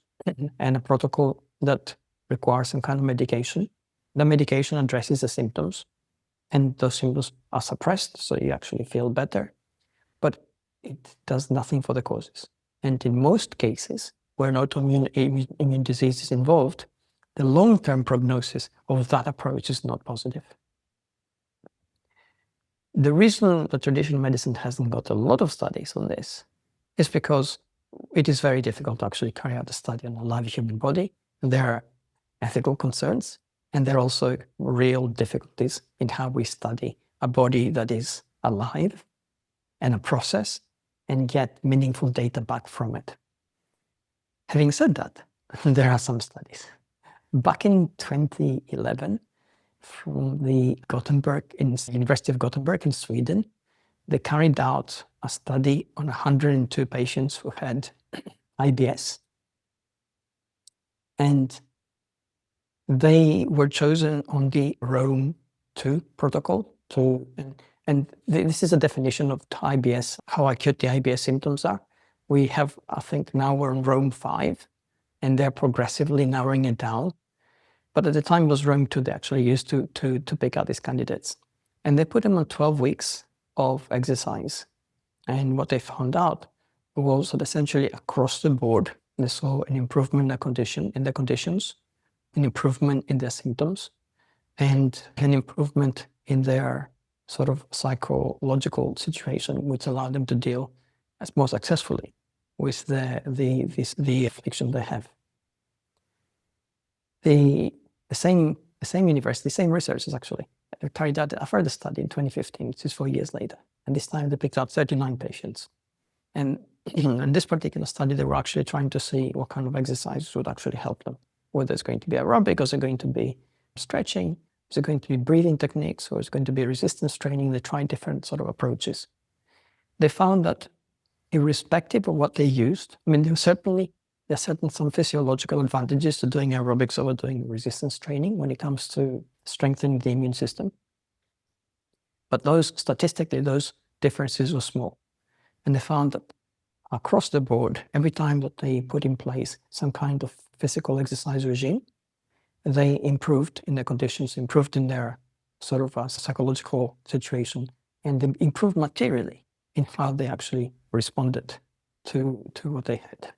and a protocol that requires some kind of medication. The medication addresses the symptoms, and those symptoms are suppressed, so you actually feel better. But it does nothing for the causes. And in most cases, where an autoimmune disease is involved, the long-term prognosis of that approach is not positive. The reason that traditional medicine hasn't got a lot of studies on this is because it is very difficult to actually carry out a study on a live human body. There are ethical concerns, and there are also real difficulties in how we study a body that is alive and a process and get meaningful data back from it. Having said that, there are some studies. Back in 2011, from the University of Gothenburg in Sweden, they carried out a study on 102 patients who had IBS. And they were chosen on the Rome 2 protocol. And this is a definition of IBS, how acute the IBS symptoms are. We have, I think now we're on Rome 5, and they're progressively narrowing it down. But at the time it was Rome 2 they actually used to pick out these candidates. And they put them on 12 weeks of exercise. And what they found out was that essentially across the board, they saw an improvement in their conditions, an improvement in their symptoms, and an improvement in their sort of psychological situation, which allowed them to deal more successfully with the affliction they have. The same university, same researchers actually, carried out a further study in 2015, which is 4 years later. And this time they picked out 39 patients. And in this particular study, they were actually trying to see what kind of exercises would actually help them. Whether it's going to be aerobic, or is it going to be stretching, is it going to be breathing techniques, or is it going to be resistance training? They tried different sort of approaches. They found that irrespective of what they used, I mean, there are some physiological advantages to doing aerobics over doing resistance training when it comes to strengthening the immune system. But statistically, those differences were small. And they found that across the board, every time that they put in place some kind of physical exercise regime, they improved in their conditions, improved in their sort of psychological situation, and they improved materially in how they actually responded to what they had.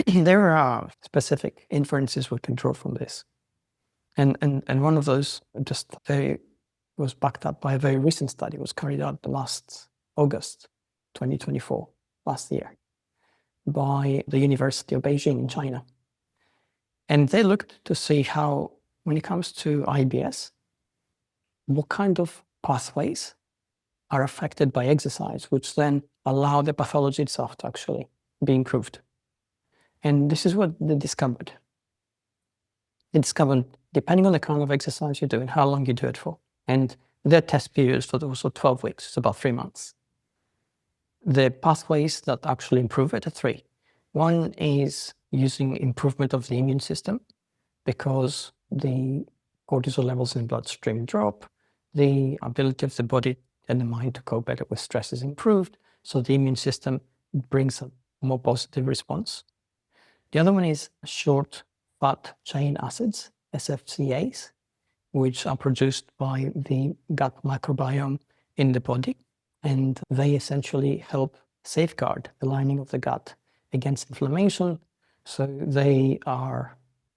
There are specific inferences we can draw from this. And one of those was backed up by a very recent study. It was carried out last August 2024, last year, by the University of Beijing in China. And they looked to see how, when it comes to IBS, what kind of pathways are affected by exercise, which then allow the pathology itself to actually be improved. And this is what they discovered. They discovered, depending on the kind of exercise you do and how long you do it for, and their test periods for also 12 weeks, it's about 3 months. The pathways that actually improve it are 3. One is using improvement of the immune system, because the cortisol levels in the bloodstream drop, the ability of the body and the mind to cope better with stress is improved, so the immune system brings a more positive response. The other one is short fat chain acids, SFCAs, which are produced by the gut microbiome in the body, and they essentially help safeguard the lining of the gut against inflammation, so they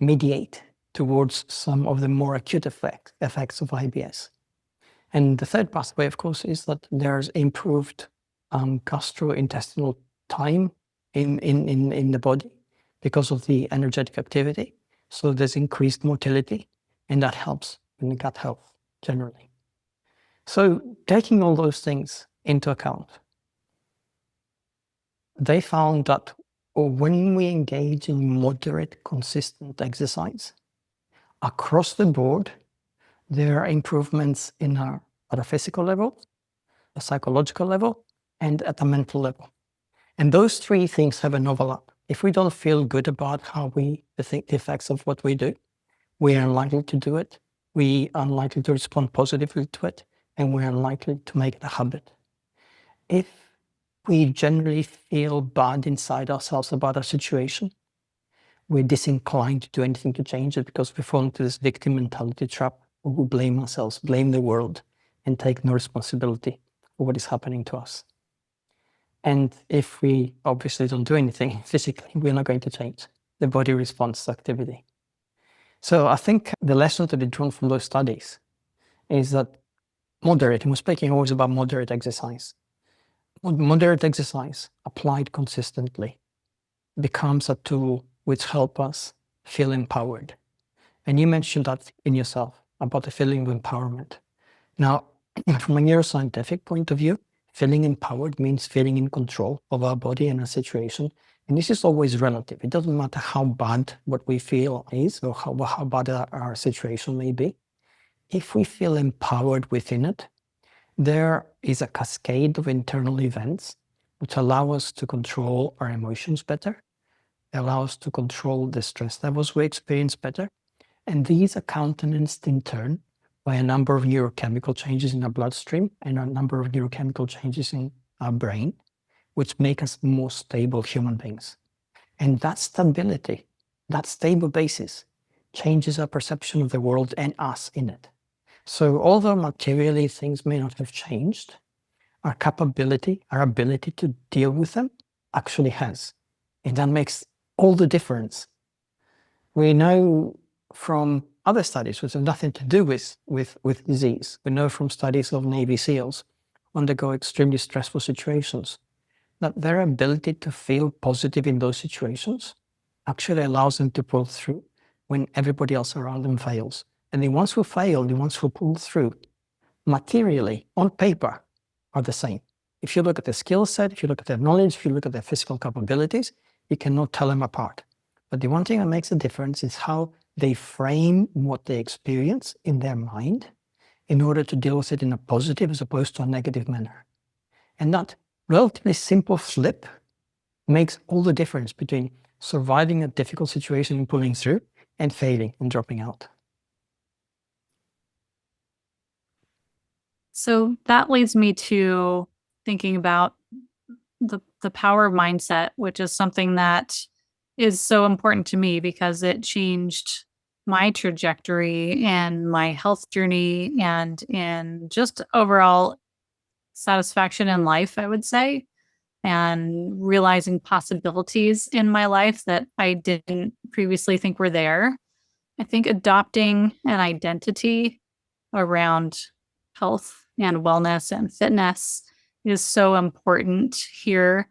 mediate towards some of the more acute effects of IBS. And the third pathway, of course, is that there's improved gastrointestinal time in the body because of the energetic activity. So there's increased motility, and that helps in the gut health generally. So taking all those things into account, they found that when we engage in moderate, consistent exercise, across the board, there are improvements at a physical level, a psychological level, and at a mental level. And those 3 things have an overlap. If we don't feel good about how the effects of what we do, we are unlikely to do it, we are unlikely to respond positively to it, and we're unlikely to make it a habit. If we generally feel bad inside ourselves about our situation, we're disinclined to do anything to change it, because we fall into this victim mentality trap where we blame ourselves, blame the world, and take no responsibility for what is happening to us. And if we obviously don't do anything physically, we're not going to change. The body responds to activity. So I think the lesson to be drawn from those studies is that moderate, and we're speaking always about moderate exercise. Moderate exercise applied consistently becomes a tool which helps us feel empowered. And you mentioned that in yourself about the feeling of empowerment. Now, from a neuroscientific point of view, feeling empowered means feeling in control of our body and a situation. And this is always relative. It doesn't matter how bad what we feel is or how bad our situation may be. If we feel empowered within it, there is a cascade of internal events which allow us to control our emotions better, allow us to control the stress levels we experience better. And these are countenanced in turn by a number of neurochemical changes in our bloodstream and a number of neurochemical changes in our brain, which make us more stable human beings. And that stability, that stable basis, changes our perception of the world and us in it. So although materially things may not have changed, our capability, our ability to deal with them actually has. And that makes all the difference. We know from other studies which have nothing to do with disease. We know from studies of Navy SEALs undergo extremely stressful situations that their ability to feel positive in those situations actually allows them to pull through when everybody else around them fails. And the ones who fail, the ones who pull through, materially, on paper, are the same. If you look at their skill set, if you look at their knowledge, if you look at their physical capabilities, you cannot tell them apart. But the one thing that makes a difference is how they frame what they experience in their mind in order to deal with it in a positive as opposed to a negative manner. And that relatively simple flip makes all the difference between surviving a difficult situation and pulling through and failing and dropping out. So that leads me to thinking about the power of mindset, which is something that is so important to me because it changed my trajectory and my health journey and in just overall satisfaction in life, I would say, and realizing possibilities in my life that I didn't previously think were there. I think adopting an identity around health and wellness and fitness is so important here.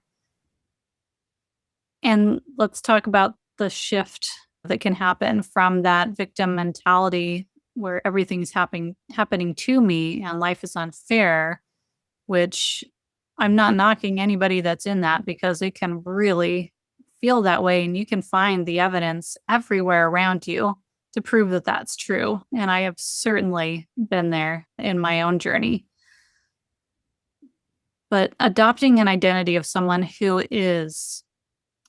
And let's talk about the shift that can happen from that victim mentality where everything's happening to me and life is unfair, which I'm not knocking anybody that's in that because it can really feel that way. And you can find the evidence everywhere around you to prove that that's true. And I have certainly been there in my own journey. But adopting an identity of someone who is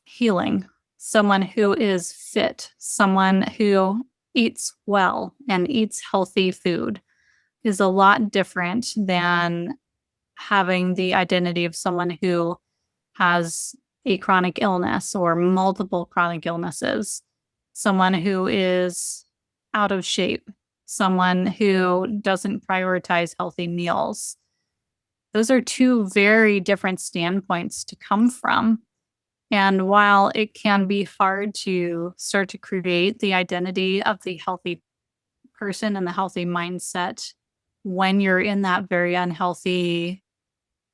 healing, someone who is fit, someone who eats well and eats healthy food is a lot different than having the identity of someone who has a chronic illness or multiple chronic illnesses, someone who is out of shape, someone who doesn't prioritize healthy meals. Those are two very different standpoints to come from. And while it can be hard to start to create the identity of the healthy person and the healthy mindset when you're in that very unhealthy,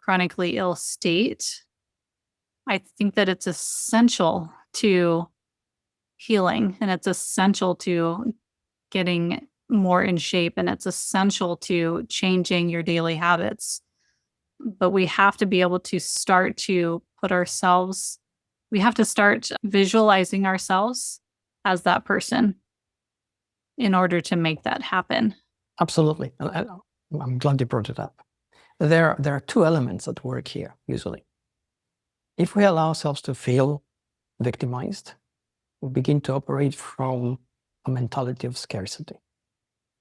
chronically ill state, I think that it's essential to healing and it's essential to getting more in shape and it's essential to changing your daily habits. But we have to be able to start to we have to start visualizing ourselves as that person in order to make that happen. Absolutely. I'm glad you brought it up. There are two elements at work here, usually. If we allow ourselves to feel victimized, we begin to operate from a mentality of scarcity.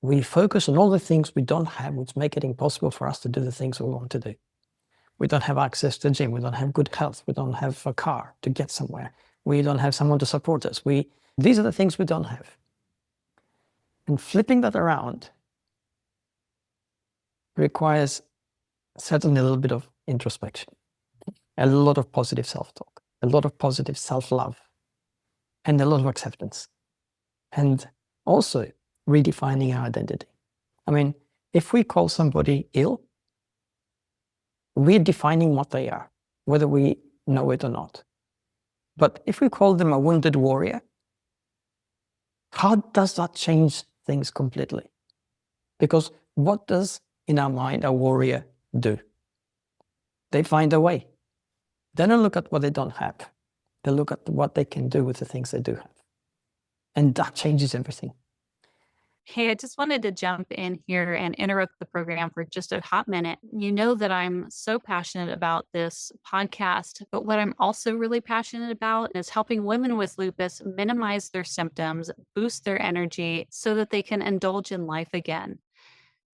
We focus on all the things we don't have, which make it impossible for us to do the things we want to do. We don't have access to the gym. We don't have good health. We don't have a car to get somewhere. We don't have someone to support us. These are the things we don't have. And flipping that around requires certainly a little bit of introspection, a lot of positive self-talk, a lot of positive self-love, and a lot of acceptance. And also redefining our identity. I mean, If we call somebody ill, we're defining what they are, whether we know it or not. But if we call them a wounded warrior, how does that change things completely? Because what does, in our mind, a warrior do? They find a way. They don't look at what they don't have. They look at what they can do with the things they do have. And that changes everything. Hey, I just wanted to jump in here and interrupt the program for just a hot minute. You know that I'm so passionate about this podcast, but what I'm also really passionate about is helping women with lupus minimize their symptoms, boost their energy so that they can indulge in life again.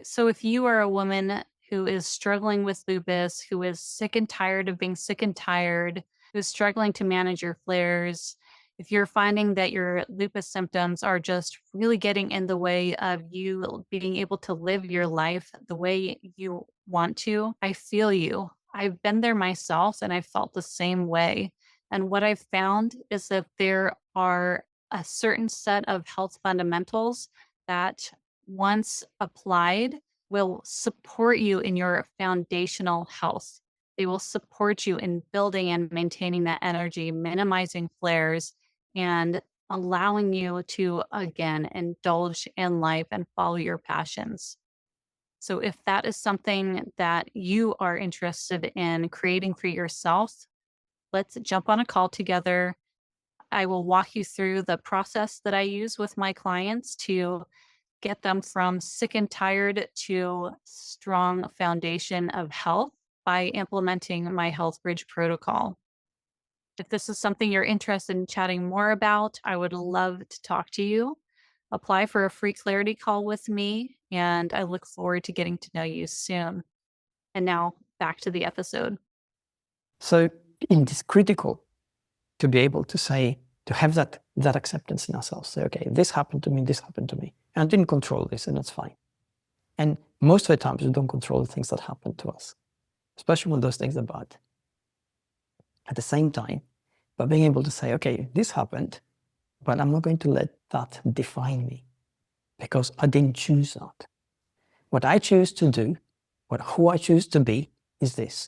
So if you are a woman who is struggling with lupus, who is sick and tired of being sick and tired, who's struggling to manage your flares, if you're finding that your lupus symptoms are just really getting in the way of you being able to live your life the way you want to, I feel you. I've been there myself and I felt the same way. And what I've found is that there are a certain set of health fundamentals that once applied will support you in your foundational health. They will support you in building and maintaining that energy, minimizing flares, and allowing you to again indulge in life and follow your passions. So, if that is something that you are interested in creating for yourself, let's jump on a call together. I will walk you through the process that I use with my clients to get them from sick and tired to strong foundation of health by implementing my Health Bridge protocol. If this is something you're interested in chatting more about, I would love to talk to you. Apply for a free clarity call with me, and I look forward to getting to know you soon. And now back to the episode. So it is critical to be able to say, to have that acceptance in ourselves. Say, okay, this happened to me, and I didn't control this, and that's fine. And most of the times we don't control the things that happen to us, especially when those things are bad. At the same time, by being able to say, okay, this happened, but I'm not going to let that define me because I didn't choose that. What I choose to do, who I choose to be is this.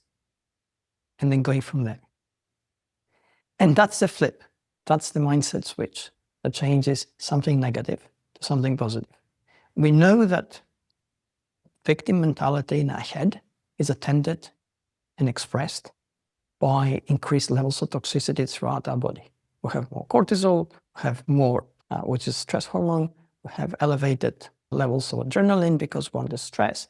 And then going from there. And that's the flip. That's the mindset switch that changes something negative to something positive. We know that victim mentality in our head is attended and expressed by increased levels of toxicity throughout our body. We have more cortisol, we have more, which is stress hormone, we have elevated levels of adrenaline because we're under stress.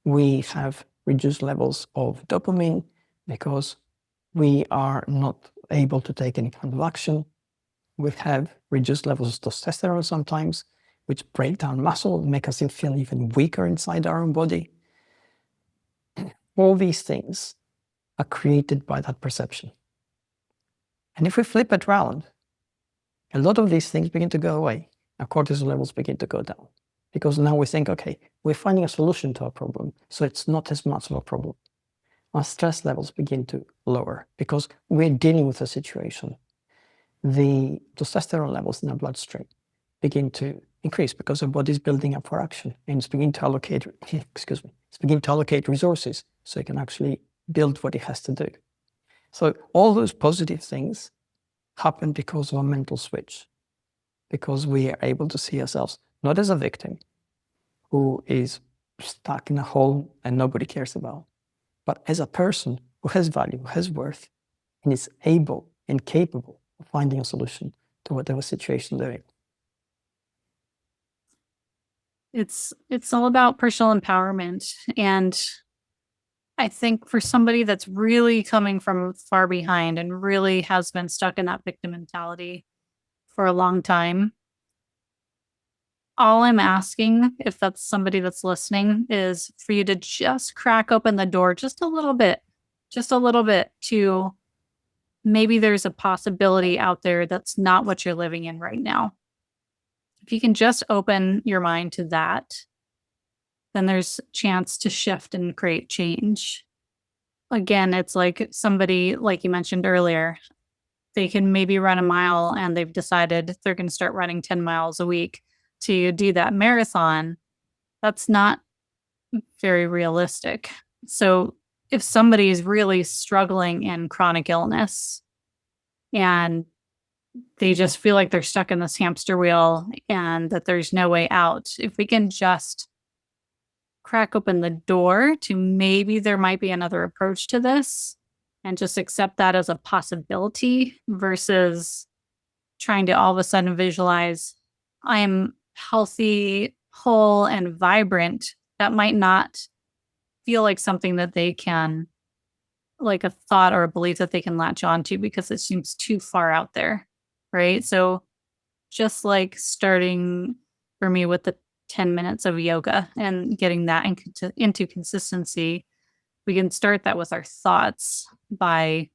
We have reduced levels of dopamine because we are not able to take any kind of action. We have reduced levels of testosterone sometimes, which break down muscle, make us feel even weaker inside our own body. All these things are created by that perception. And if we flip it around, a lot of these things begin to go away. Our cortisol levels begin to go down because now we think, okay, we're finding a solution to our problem, so it's not as much of a problem. Our stress levels begin to lower because we're dealing with a situation. The testosterone levels in our bloodstream begin to increase because our body's building up for action and it's beginning to allocate, resources so it can actually build what it has to do. So all those positive things happen because of a mental switch, because we are able to see ourselves not as a victim who is stuck in a hole and nobody cares about, but as a person who has value, who has worth, and is able and capable of finding a solution to whatever situation they're in. It's all about personal empowerment. And I think for somebody that's really coming from far behind and really has been stuck in that victim mentality for a long time, all I'm asking, if that's somebody that's listening, is for you to just crack open the door just a little bit to maybe there's a possibility out there that's not what you're living in right now. If you can just open your mind to that, then there's a chance to shift and create change. Again, it's like somebody, like you mentioned earlier, they can maybe run a mile and they've decided they're going to start running 10 miles a week to do that marathon. That's not very realistic. So if somebody is really struggling in chronic illness and they just feel like they're stuck in this hamster wheel and that there's no way out, if we can just crack open the door to maybe there might be another approach to this and just accept that as a possibility versus trying to all of a sudden visualize I am healthy, whole, and vibrant, that might not feel like something that they can, like a thought or a belief that they can latch onto because it seems too far out there. Right. So just like starting for me with the 10 minutes of yoga and getting that into consistency, we can start that with our thoughts by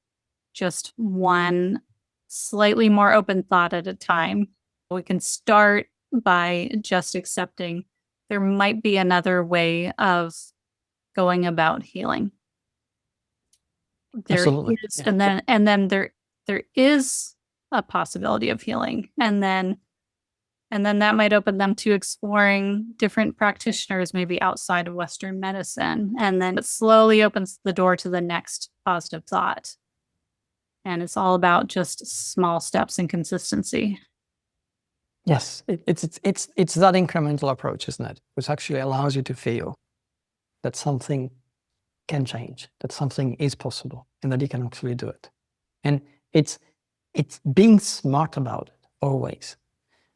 just one slightly more open thought at a time. We can start by just accepting there might be another way of going about healing. There Absolutely. is, Yeah. and then there is a possibility of healing, and then that might open them to exploring different practitioners, maybe outside of Western medicine, and then it slowly opens the door to the next positive thought. And it's all about just small steps and consistency. Yes, it's that incremental approach, isn't it? Which actually allows you to feel that something can change, that something is possible, and that you can actually do it. And it's being smart about it always.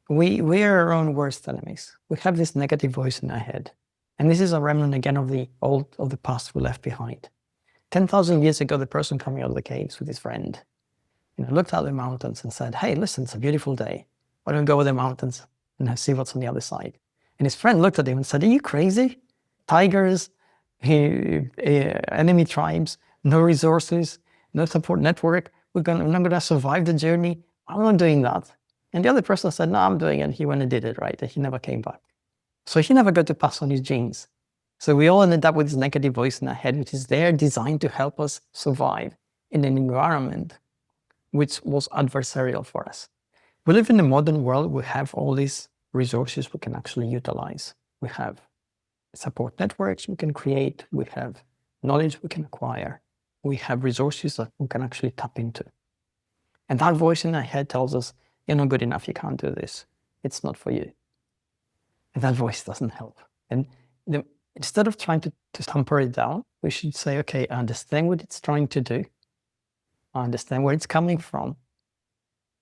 We are our own worst enemies. We have this negative voice in our head, and this is a remnant again of the past we left behind. 10,000 years ago, the person coming out of the caves with his friend, looked at the mountains and said, "Hey, listen, it's a beautiful day. Why don't we go over the mountains and see what's on the other side?" And his friend looked at him and said, "Are you crazy? Tigers, enemy tribes, no resources, no support network. We're not going to survive the journey. I'm not doing that." And the other person said, "No, I'm doing it." He went and did it, right? And he never came back. So he never got to pass on his genes. So we all ended up with this negative voice in our head, which is there designed to help us survive in an environment which was adversarial for us. We live in a modern world. We have all these resources we can actually utilize. We have support networks we can create. We have knowledge we can acquire. We have resources that we can actually tap into. And that voice in our head tells us, "You're not good enough. You can't do this. It's not for you." And that voice doesn't help. And instead of trying to tamper it down, we should say, "Okay, I understand what it's trying to do. I understand where it's coming from.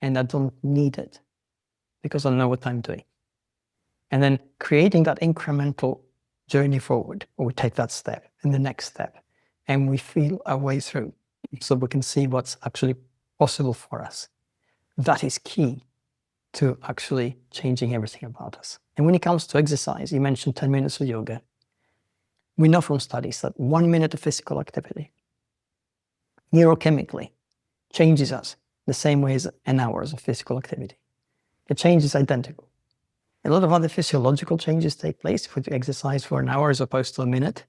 And I don't need it because I know what I'm doing." And then creating that incremental journey forward, or we take that step and the next step, and we feel our way through so we can see what's actually possible for us. That is key to actually changing everything about us. And when it comes to exercise, you mentioned 10 minutes of yoga. We know from studies that 1 minute of physical activity neurochemically changes us the same way as an hour of physical activity. The change is identical. A lot of other physiological changes take place if we exercise for an hour as opposed to a minute,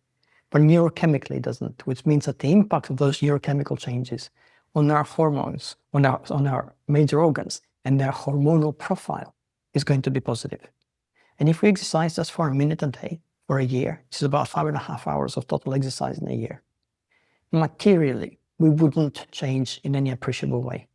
but neurochemically it doesn't, which means that the impact of those neurochemical changes on our hormones, on our major organs, and their hormonal profile is going to be positive. And if we exercise just for a minute a day for a year, which is about 5.5 hours of total exercise in a year, materially, we wouldn't change in any appreciable way.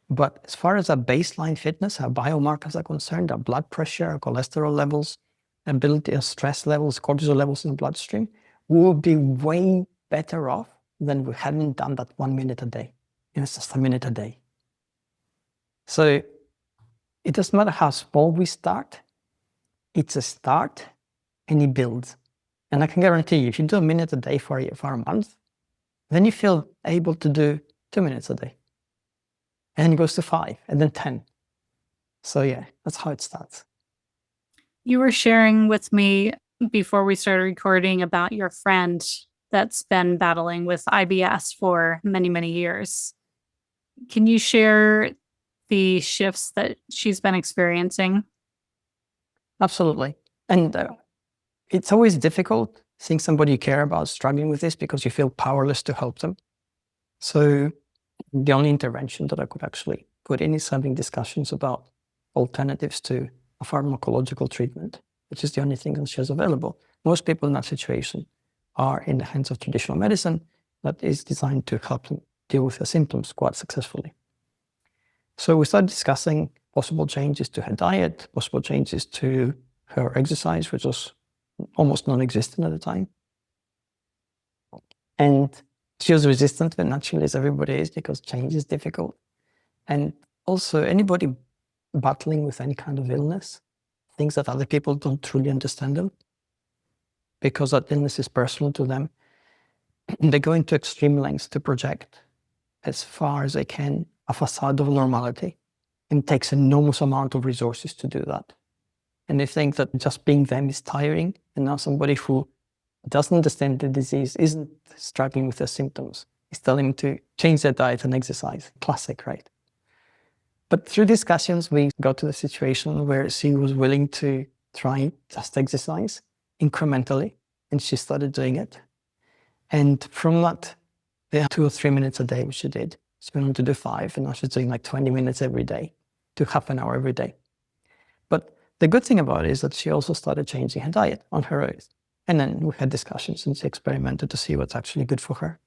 But as far as our baseline fitness, our biomarkers are concerned, our blood pressure, our cholesterol levels, ability of stress levels, cortisol levels in the bloodstream, we will be way better off than we hadn't done that 1 minute a day. It's just a minute a day. So it doesn't matter how small we start, it's a start and it builds. And I can guarantee you, if you do a minute a day for a month, then you feel able to do 2 minutes a day. And then it goes to 5 and then 10. So yeah, that's how it starts. You were sharing with me before we started recording about your friend that's been battling with IBS for many, many years. Can you share the shifts that she's been experiencing? Absolutely. And it's always difficult seeing somebody you care about struggling with this because you feel powerless to help them. So the only intervention that I could actually put in is having discussions about alternatives to a pharmacological treatment, which is the only thing that she has available. most people in that situation are in the hands of traditional medicine that is designed to help them deal with the symptoms quite successfully. So we started discussing possible changes to her diet, possible changes to her exercise, which was almost non-existent at the time. And she was resistant, but naturally, as everybody is, because change is difficult. And also, anybody battling with any kind of illness thinks that other people don't truly understand them because that illness is personal to them. They go into extreme lengths to project as far as they can a facade of normality. And it takes an enormous amount of resources to do that. And they think that just being them is tiring. And now somebody who doesn't understand the disease, isn't struggling with the symptoms, is telling them to change their diet and exercise. Classic, right? But through discussions, we got to the situation where she was willing to try just exercise incrementally. And she started doing it. And from that, they had 2 or 3 minutes a day, which she did. She went on to do 5, and now she's doing like 20 minutes every day to half an hour every day. But the good thing about it is that she also started changing her diet on her own. And then we had discussions and she experimented to see what's actually good for her.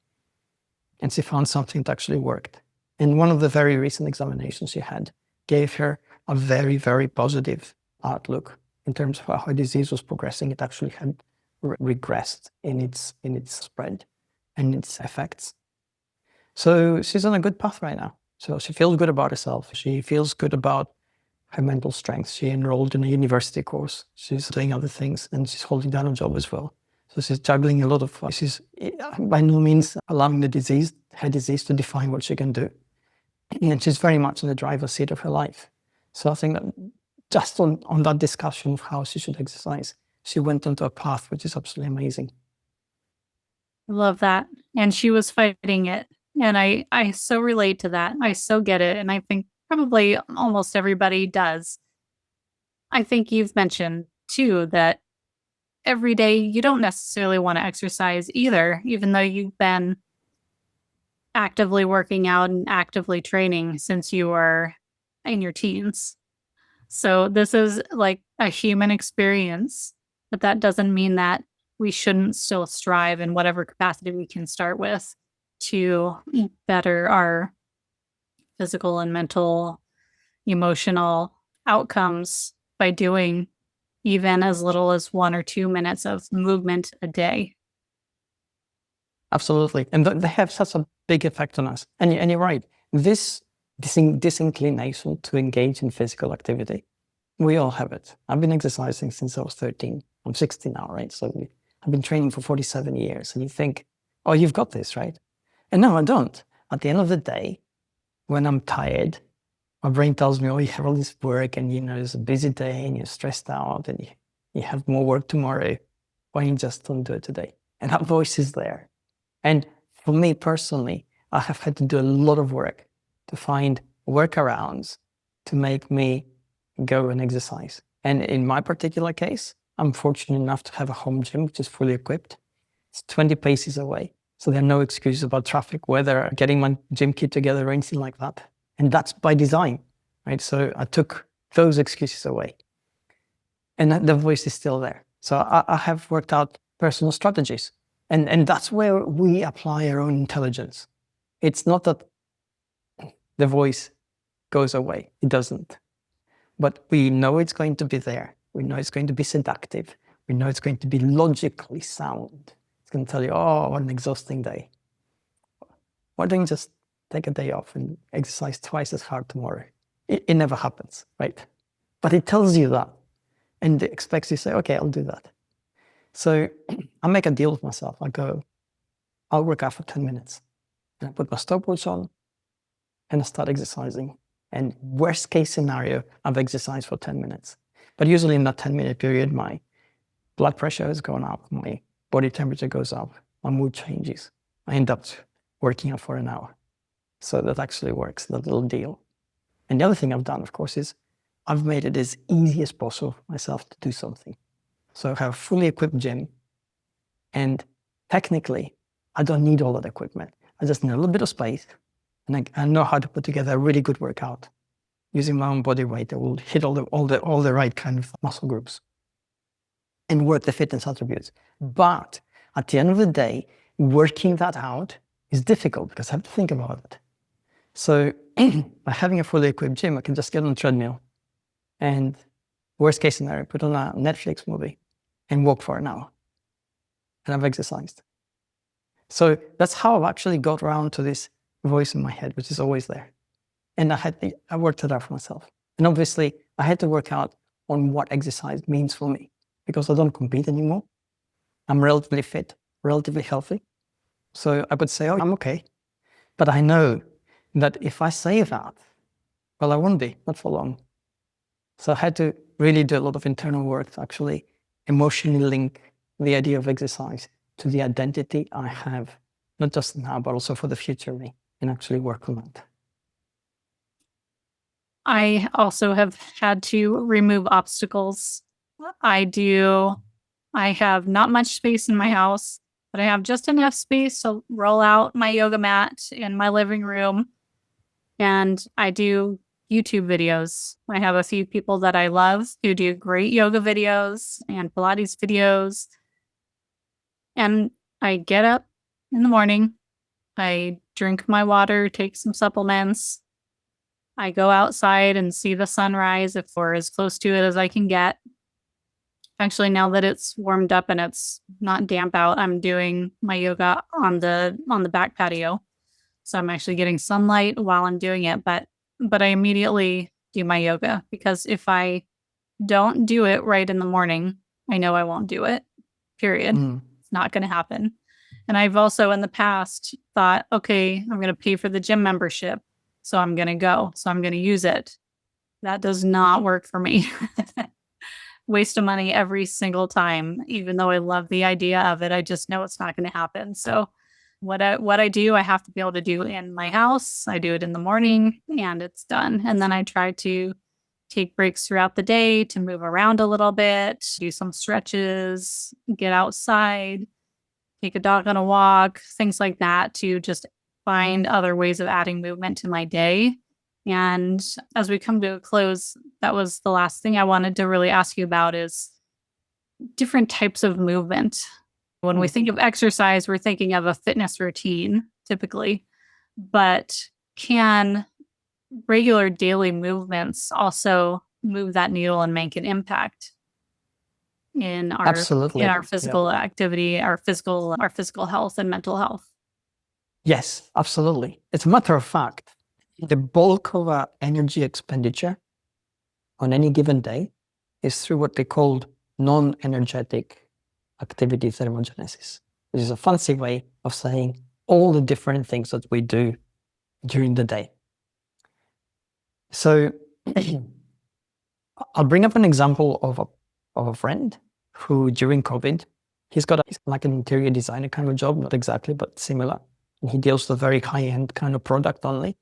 And she found something that actually worked. And one of the very recent examinations she had gave her a very, very positive outlook in terms of how her disease was progressing. It actually had regressed in its spread and its effects. So she's on a good path right now. So she feels good about herself. She feels good about her mental strength. She enrolled in a university course. She's doing other things and she's holding down a job as well. So she's juggling a lot of, she's by no means allowing her disease to define what she can do. And she's very much in the driver's seat of her life. So I think that just on that discussion of how she should exercise, she went onto a path which is absolutely amazing. I love that. And she was fighting it. And I so relate to that. I so get it. And I think probably almost everybody does. I think you've mentioned too that every day you don't necessarily want to exercise either, even though you've been actively working out and actively training since you were in your teens. So this is like a human experience, but that doesn't mean that we shouldn't still strive in whatever capacity we can start with to better our physical and mental, emotional outcomes by doing even as little as 1 or 2 minutes of movement a day. Absolutely. And they have such a big effect on us. And you're right. This disinclination to engage in physical activity, we all have it. I've been exercising since I was 13. I'm 60 now, right? So I've been training for 47 years. And you think, oh, you've got this, right? And no, I don't. At the end of the day, when I'm tired, my brain tells me, oh, you have all this work and, it's a busy day and you're stressed out and you have more work tomorrow. Why don't you just don't do it today? And that voice is there. And for me personally, I have had to do a lot of work to find workarounds to make me go and exercise. And in my particular case, I'm fortunate enough to have a home gym, which is fully equipped. It's 20 paces away. So there are no excuses about traffic, weather, getting my gym kit together or anything like that. And that's by design, right? So I took those excuses away. And the voice is still there. So I have worked out personal strategies. And that's where we apply our own intelligence. It's not that the voice goes away. It doesn't. But we know it's going to be there. We know it's going to be seductive. We know it's going to be logically sound. It's going to tell you, oh, what an exhausting day. Why don't you just take a day off and exercise twice as hard tomorrow? It never happens, right? But it tells you that. And it expects you to say, okay, I'll do that. So I make a deal with myself. I'll work out for 10 minutes. And I put my stopwatch on and I start exercising. And worst case scenario, I've exercised for 10 minutes. But usually in that 10-minute period, my blood pressure has gone up, my body temperature goes up, my mood changes. I end up working out for an hour. So that actually works, that little deal. And the other thing I've done, of course, is I've made it as easy as possible for myself to do something. So I have a fully equipped gym. And technically, I don't need all that equipment. I just need a little bit of space. And I know how to put together a really good workout using my own body weight that will hit all the right kind of muscle groups. and work the fitness attributes. But at the end of the day, working that out is difficult because I have to think about it. So by having a fully equipped gym, I can just get on a treadmill and, worst case scenario, put on a Netflix movie and walk for an hour. And I've exercised. So that's how I've actually got around to this voice in my head, which is always there. And I worked it out for myself. And obviously, I had to work out on what exercise means for me because I don't compete anymore. I'm relatively fit, relatively healthy. So I would say, oh, I'm okay. But I know that if I say that, well, I won't be, not for long. So I had to really do a lot of internal work to actually emotionally link the idea of exercise to the identity I have, not just now, but also for the future me, and actually work on that. I also have had to remove obstacles. I have not much space in my house, but I have just enough space to roll out my yoga mat in my living room. And I do YouTube videos. I have a few people that I love who do great yoga videos and Pilates videos. And I get up in the morning, I drink my water, take some supplements. I go outside and see the sunrise if we're as close to it as I can get. Actually, now that it's warmed up and it's not damp out, I'm doing my yoga on the back patio. So I'm actually getting sunlight while I'm doing it, but I immediately do my yoga because if I don't do it right in the morning, I know I won't do it. Period. It's not going to happen. And I've also in the past thought, okay, I'm going to pay for the gym membership. So I'm going to go. So I'm going to use it. That does not work for me. Waste of money every single time. Even though I love the idea of it, I just know it's not going to happen. So what I do, I have to be able to do in my house. I do it in the morning and it's done. And then I try to take breaks throughout the day to move around a little bit, do some stretches, get outside, take a dog on a walk, things like that to just find other ways of adding movement to my day. And as we come to a close, that was the last thing I wanted to really ask you about is different types of movement. When we think of exercise, we're thinking of a fitness routine typically, but can regular daily movements also move that needle and make an impact in our Absolutely. in our physical activity, our physical health and mental health? Yes, absolutely. As a matter of fact, the bulk of our energy expenditure on any given day is through what they called non-energetic activity thermogenesis, which is a fancy way of saying all the different things that we do during the day. So I'll bring up an example of a friend who during COVID, he's like an interior designer kind of job, not exactly, but similar. And he deals with very high-end kind of product only.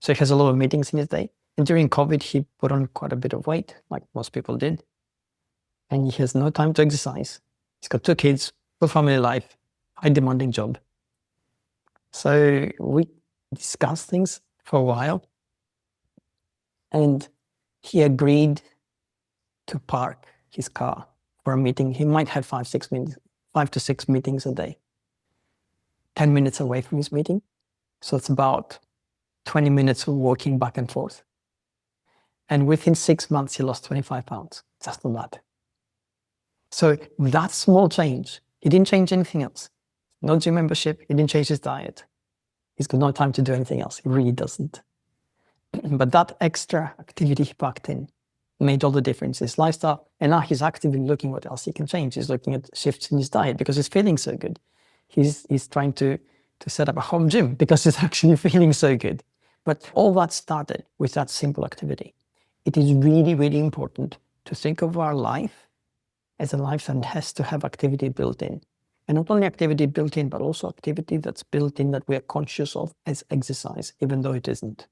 So he has a lot of meetings in his day. And during COVID, he put on quite a bit of weight, like most people did. And he has no time to exercise. He's got 2 kids, full family life, high demanding job. So we discussed things for a while. And he agreed to park his car for a meeting. He might have 5 to 6 meetings a day, 10 minutes away from his meeting. So it's about 20 minutes of walking back and forth. And within 6 months, he lost 25 pounds, just on that. So that small change, he didn't change anything else. No gym membership, he didn't change his diet. He's got no time to do anything else. He really doesn't. But that extra activity he packed in made all the difference in his lifestyle. And now he's actively looking what else he can change. He's looking at shifts in his diet because he's feeling so good. He's trying to set up a home gym because he's actually feeling so good. But all that started with that simple activity. It is really, really important to think of our life as a life that has to have activity built in. And not only activity built in, but also activity that's built in that we are conscious of as exercise, even though it isn't.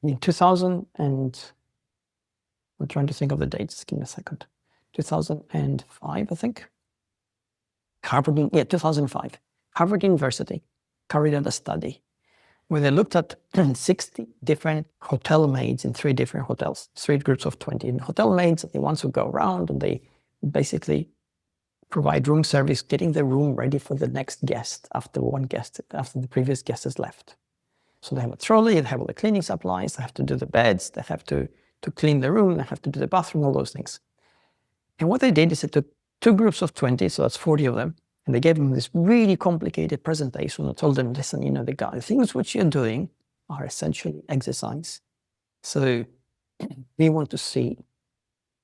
In 2000 and, I'm trying to think of the dates, give me a second. 2005, I think. 2005. Harvard University carried out a study where they looked at 60 different hotel maids in 3 different hotels, 3 groups of 20. And hotel maids are the ones who go around and they basically provide room service, getting the room ready for the next guest after the previous guest has left. So they have a trolley, they have all the cleaning supplies, they have to do the beds, they have to clean the room, they have to do the bathroom, all those things. And what they did is they took 2 groups of 20, so that's 40 of them, and they gave them this really complicated presentation and told them, listen, the things which you're doing are essentially exercise. So we want to see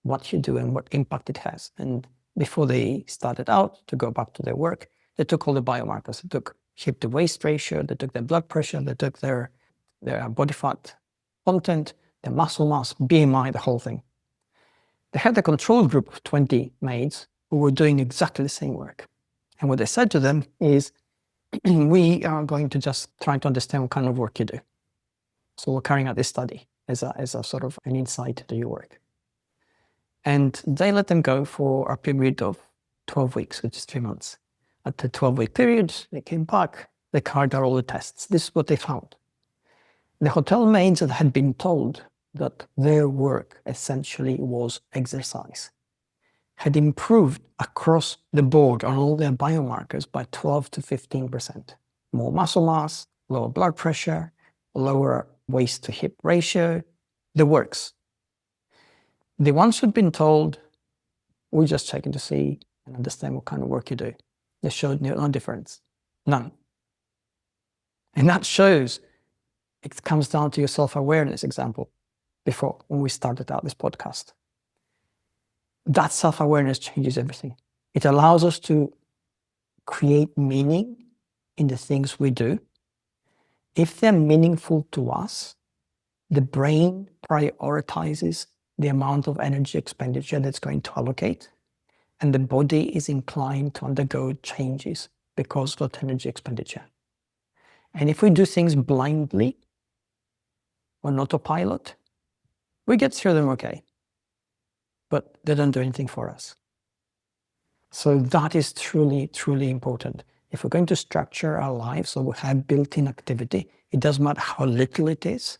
what you do and what impact it has. And before they started out to go back to their work, they took all the biomarkers. They took hip to waist ratio, they took their blood pressure, they took their body fat content, their muscle mass, BMI, the whole thing. They had a control group of 20 maids who were doing exactly the same work. And what they said to them is, we are going to just try to understand what kind of work you do. So we're carrying out this study as a sort of an insight to your work. And they let them go for a period of 12 weeks, which is 3 months. At the 12-week period, they came back, they carried out all the tests. This is what they found. The hotel maids that had been told that their work essentially was exercise had improved across the board on all their biomarkers by 12 to 15%. More muscle mass, lower blood pressure, lower waist to hip ratio, the works. The ones who'd been told, we're just checking to see and understand what kind of work you do, they showed no difference, none. And that shows, it comes down to your self-awareness example before, when we started out this podcast. That self-awareness changes everything. It allows us to create meaning in the things we do. If they're meaningful to us, the brain prioritizes the amount of energy expenditure that's going to allocate, and the body is inclined to undergo changes because of that energy expenditure. And if we do things blindly, on autopilot, we get through them okay, but they don't do anything for us. So that is truly, truly important. If we're going to structure our lives so we have built-in activity, it doesn't matter how little it is,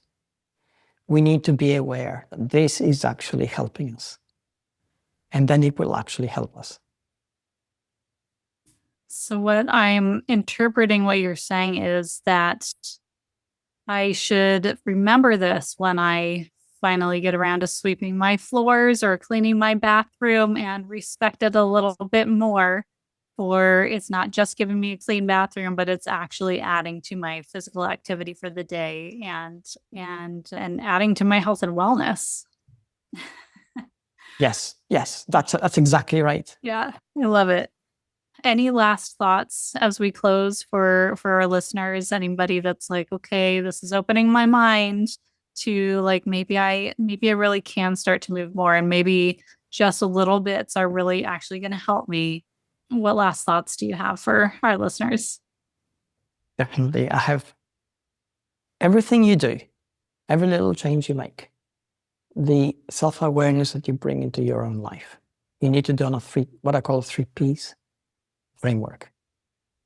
we need to be aware that this is actually helping us. And then it will actually help us. So what I'm interpreting what you're saying is that I should remember this when I finally get around to sweeping my floors or cleaning my bathroom, and respect it a little bit more, for it's not just giving me a clean bathroom, but it's actually adding to my physical activity for the day and adding to my health and wellness. Yes, that's exactly right. Yeah, I love it. Any last thoughts as we close for our listeners? Anybody that's like, okay, this is opening my mind to like, maybe I really can start to move more, and maybe just a little bits are really actually going to help me. What last thoughts do you have for our listeners? Definitely. I have everything you do, every little change you make, the self-awareness that you bring into your own life. You need to do on what I call 3 Ps framework.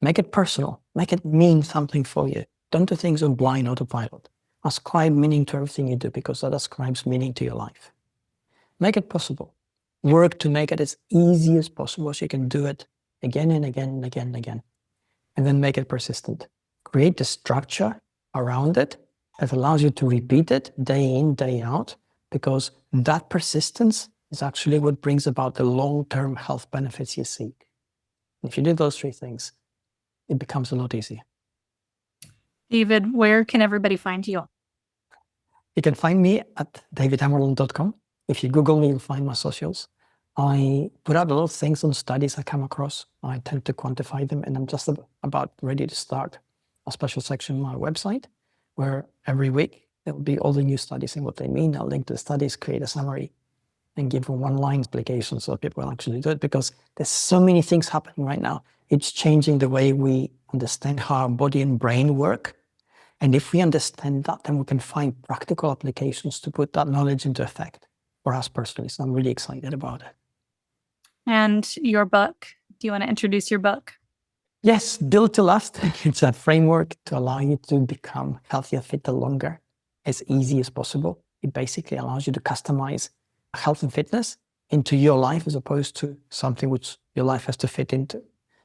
Make it personal. Make it mean something for you. Don't do things on blind autopilot. Ascribe meaning to everything you do, because that ascribes meaning to your life. Make it possible. Work to make it as easy as possible so you can do it again and again and again and again. And then make it persistent. Create the structure around it that allows you to repeat it day in, day out, because that persistence is actually what brings about the long-term health benefits you seek. If you do those 3 things, it becomes a lot easier. David, where can everybody find you? You can find me at davidamerland.com. If you Google me, you'll find my socials. I put out a lot of things on studies I come across. I tend to quantify them, and I'm just about ready to start a special section on my website where every week there will be all the new studies and what they mean. I'll link to the studies, create a summary, and give a one-line explication so people actually do it, because there's so many things happening right now. It's changing the way we understand how our body and brain work. And if we understand that, then we can find practical applications to put that knowledge into effect for us personally. So I'm really excited about it. And your book, do you want to introduce your book? Yes, Built to Last. It's a framework to allow you to become healthier, fitter, longer, as easy as possible. It basically allows you to customize health and fitness into your life as opposed to something which your life has to fit into.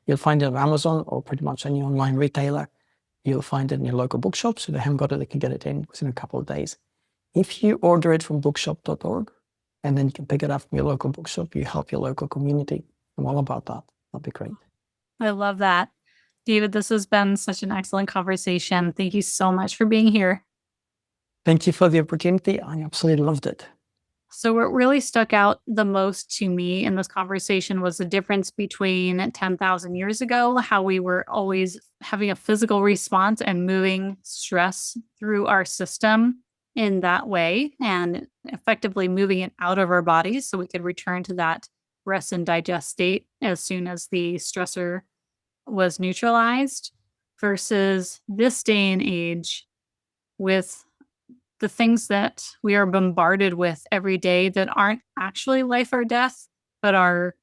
You'll find it on Amazon or pretty much any online retailer. You'll find it in your local bookshop. So they haven't got it, they can get it in within a couple of days. If you order it from bookshop.org and then you can pick it up from your local bookshop, you help your local community. I'm all about that. That'd be great. I love that. David, this has been such an excellent conversation. Thank you so much for being here. Thank you for the opportunity. I absolutely loved it. So what really stuck out the most to me in this conversation was the difference between 10,000 years ago, how we were always having a physical response and moving stress through our system in that way and effectively moving it out of our bodies so we could return to that rest and digest state as soon as the stressor was neutralized, versus this day and age with the things that we are bombarded with every day that aren't actually life or death, but our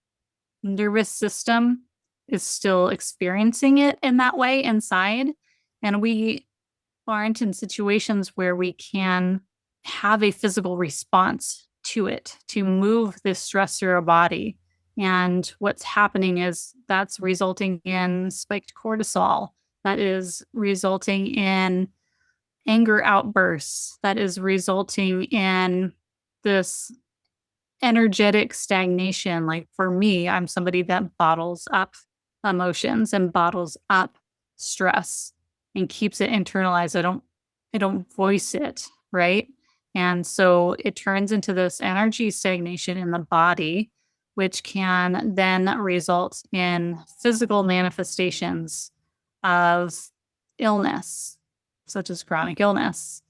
nervous system is still experiencing it in that way inside. And we aren't in situations where we can have a physical response to it, to move this stress through our body. And what's happening is that's resulting in spiked cortisol, that is resulting in anger outbursts, that is resulting in this energetic stagnation. Like for me, I'm somebody that bottles up emotions and bottles up stress and keeps it internalized. I don't voice it, right? And so it turns into this energy stagnation in the body, which can then result in physical manifestations of illness, such as chronic illness.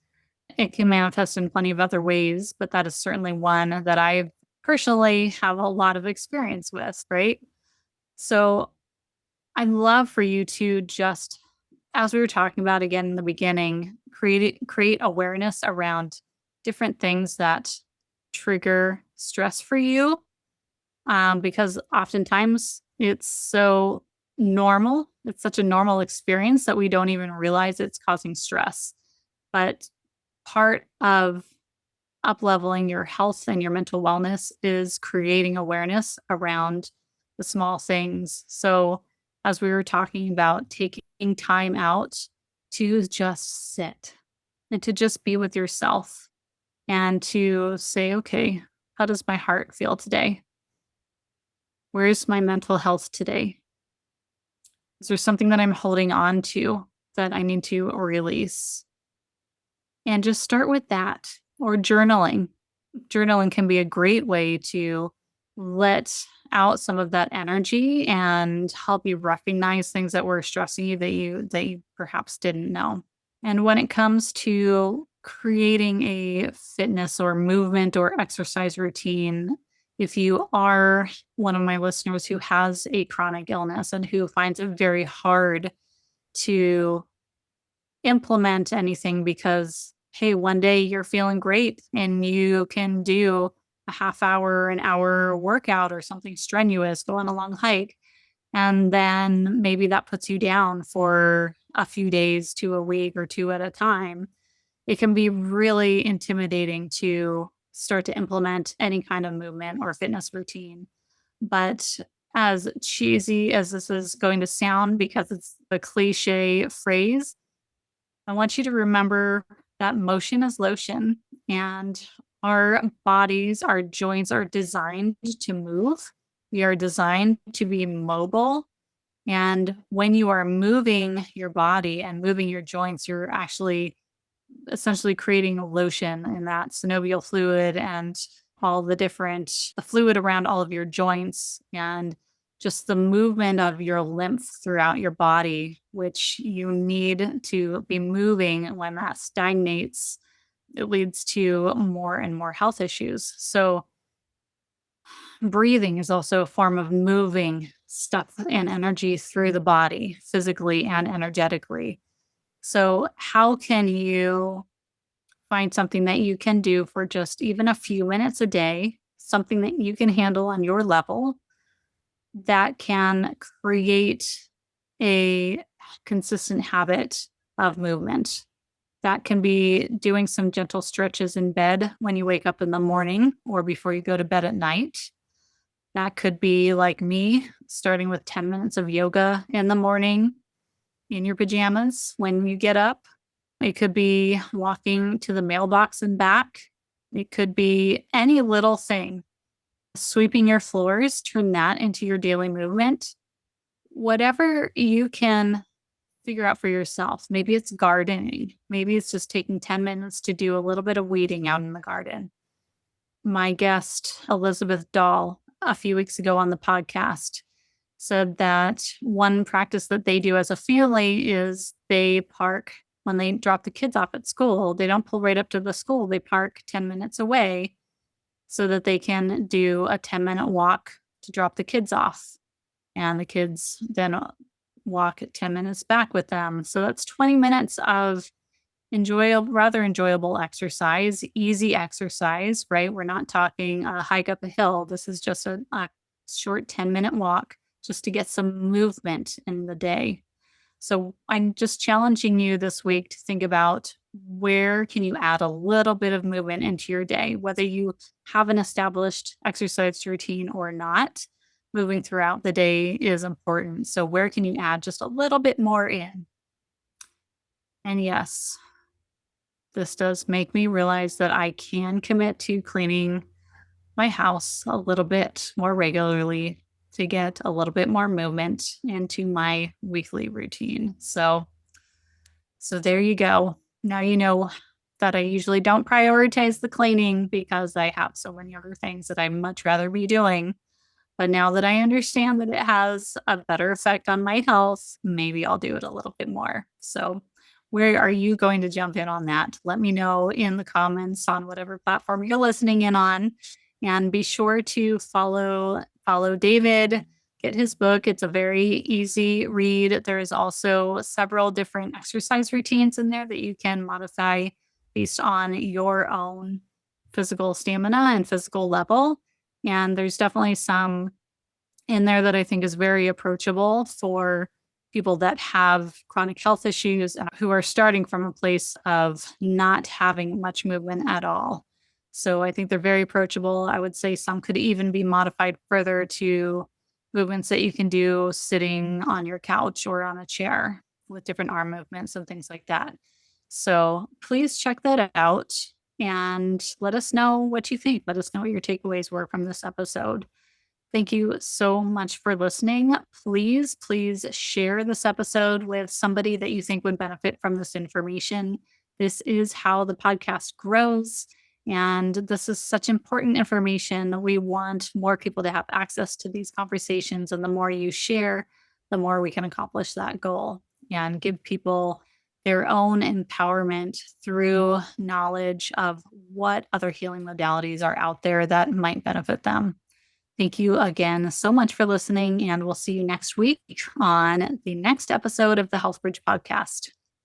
It can manifest in plenty of other ways, but that is certainly one that I personally have a lot of experience with, right? So I'd love for you to just, as we were talking about again in the beginning, create awareness around different things that trigger stress for you, because oftentimes it's so normal. It's such a normal experience that we don't even realize it's causing stress. But part of up-leveling your health and your mental wellness is creating awareness around the small things. So as we were talking about, taking time out to just sit and to just be with yourself and to say, okay, how does my heart feel today? Where's my mental health today? Is there something that I'm holding on to that I need to release? And just start with that. Or journaling. Journaling can be a great way to let out some of that energy and help you recognize things that were stressing you that you perhaps didn't know. And when it comes to creating a fitness or movement or exercise routine, if you are one of my listeners who has a chronic illness and who finds it very hard to implement anything because, hey, one day you're feeling great and you can do a half hour, an hour workout or something strenuous, go on a long hike. And then maybe that puts you down for a few days to a week or two at a time. It can be really intimidating to start to implement any kind of movement or fitness routine. But as cheesy as this is going to sound, because it's a cliche phrase, I want you to remember that motion is lotion, and our bodies, our joints are designed to move. We are designed to be mobile. And when you are moving your body and moving your joints, you're actually essentially creating a lotion in that synovial fluid and all the fluid around all of your joints and just the movement of your lymph throughout your body, which you need to be moving. When that stagnates, it leads to more and more health issues. So breathing is also a form of moving stuff and energy through the body, physically and energetically. So how can you find something that you can do for just even a few minutes a day, something that you can handle on your level that can create a consistent habit of movement? That can be doing some gentle stretches in bed when you wake up in the morning or before you go to bed at night. That could be like me, starting with 10 minutes of yoga in the morning in your pajamas when you get up. It could be walking to the mailbox and back. It could be any little thing. Sweeping your floors, turn that into your daily movement. Whatever you can figure out for yourself. Maybe it's gardening. Maybe it's just taking 10 minutes to do a little bit of weeding out in the garden. My guest, Elizabeth Dahl, a few weeks ago on the podcast, said that one practice that they do as a family is they park when they drop the kids off at school. They don't pull right up to the school. They park 10 minutes away so that they can do a 10-minute walk to drop the kids off. And the kids then walk 10 minutes back with them. So that's 20 minutes of rather enjoyable exercise, easy exercise, right? We're not talking a hike up a hill. This is just a short 10-minute walk just to get some movement in the day. So I'm just challenging you this week to think about where can you add a little bit of movement into your day, whether you have an established exercise routine or not. Moving throughout the day is important. So where can you add just a little bit more in? And yes, this does make me realize that I can commit to cleaning my house a little bit more regularly to get a little bit more movement into my weekly routine. So there you go. Now you know that I usually don't prioritize the cleaning because I have so many other things that I'd much rather be doing. But now that I understand that it has a better effect on my health, maybe I'll do it a little bit more. So, where are you going to jump in on that? Let me know in the comments on whatever platform you're listening in on. And be sure to follow David, get his book. It's a very easy read. There's also several different exercise routines in there that you can modify based on your own physical stamina and physical level. And there's definitely some in there that I think is very approachable for people that have chronic health issues and who are starting from a place of not having much movement at all. So I think they're very approachable. I would say some could even be modified further to movements that you can do sitting on your couch or on a chair with different arm movements and things like that. So please check that out and let us know what you think. Let us know what your takeaways were from this episode. Thank you so much for listening. Please share this episode with somebody that you think would benefit from this information. This is how the podcast grows. And this is such important information. We want more people to have access to these conversations. And the more you share, the more we can accomplish that goal and give people their own empowerment through knowledge of what other healing modalities are out there that might benefit them. Thank you again so much for listening, and we'll see you next week on the next episode of the Health Bridge podcast.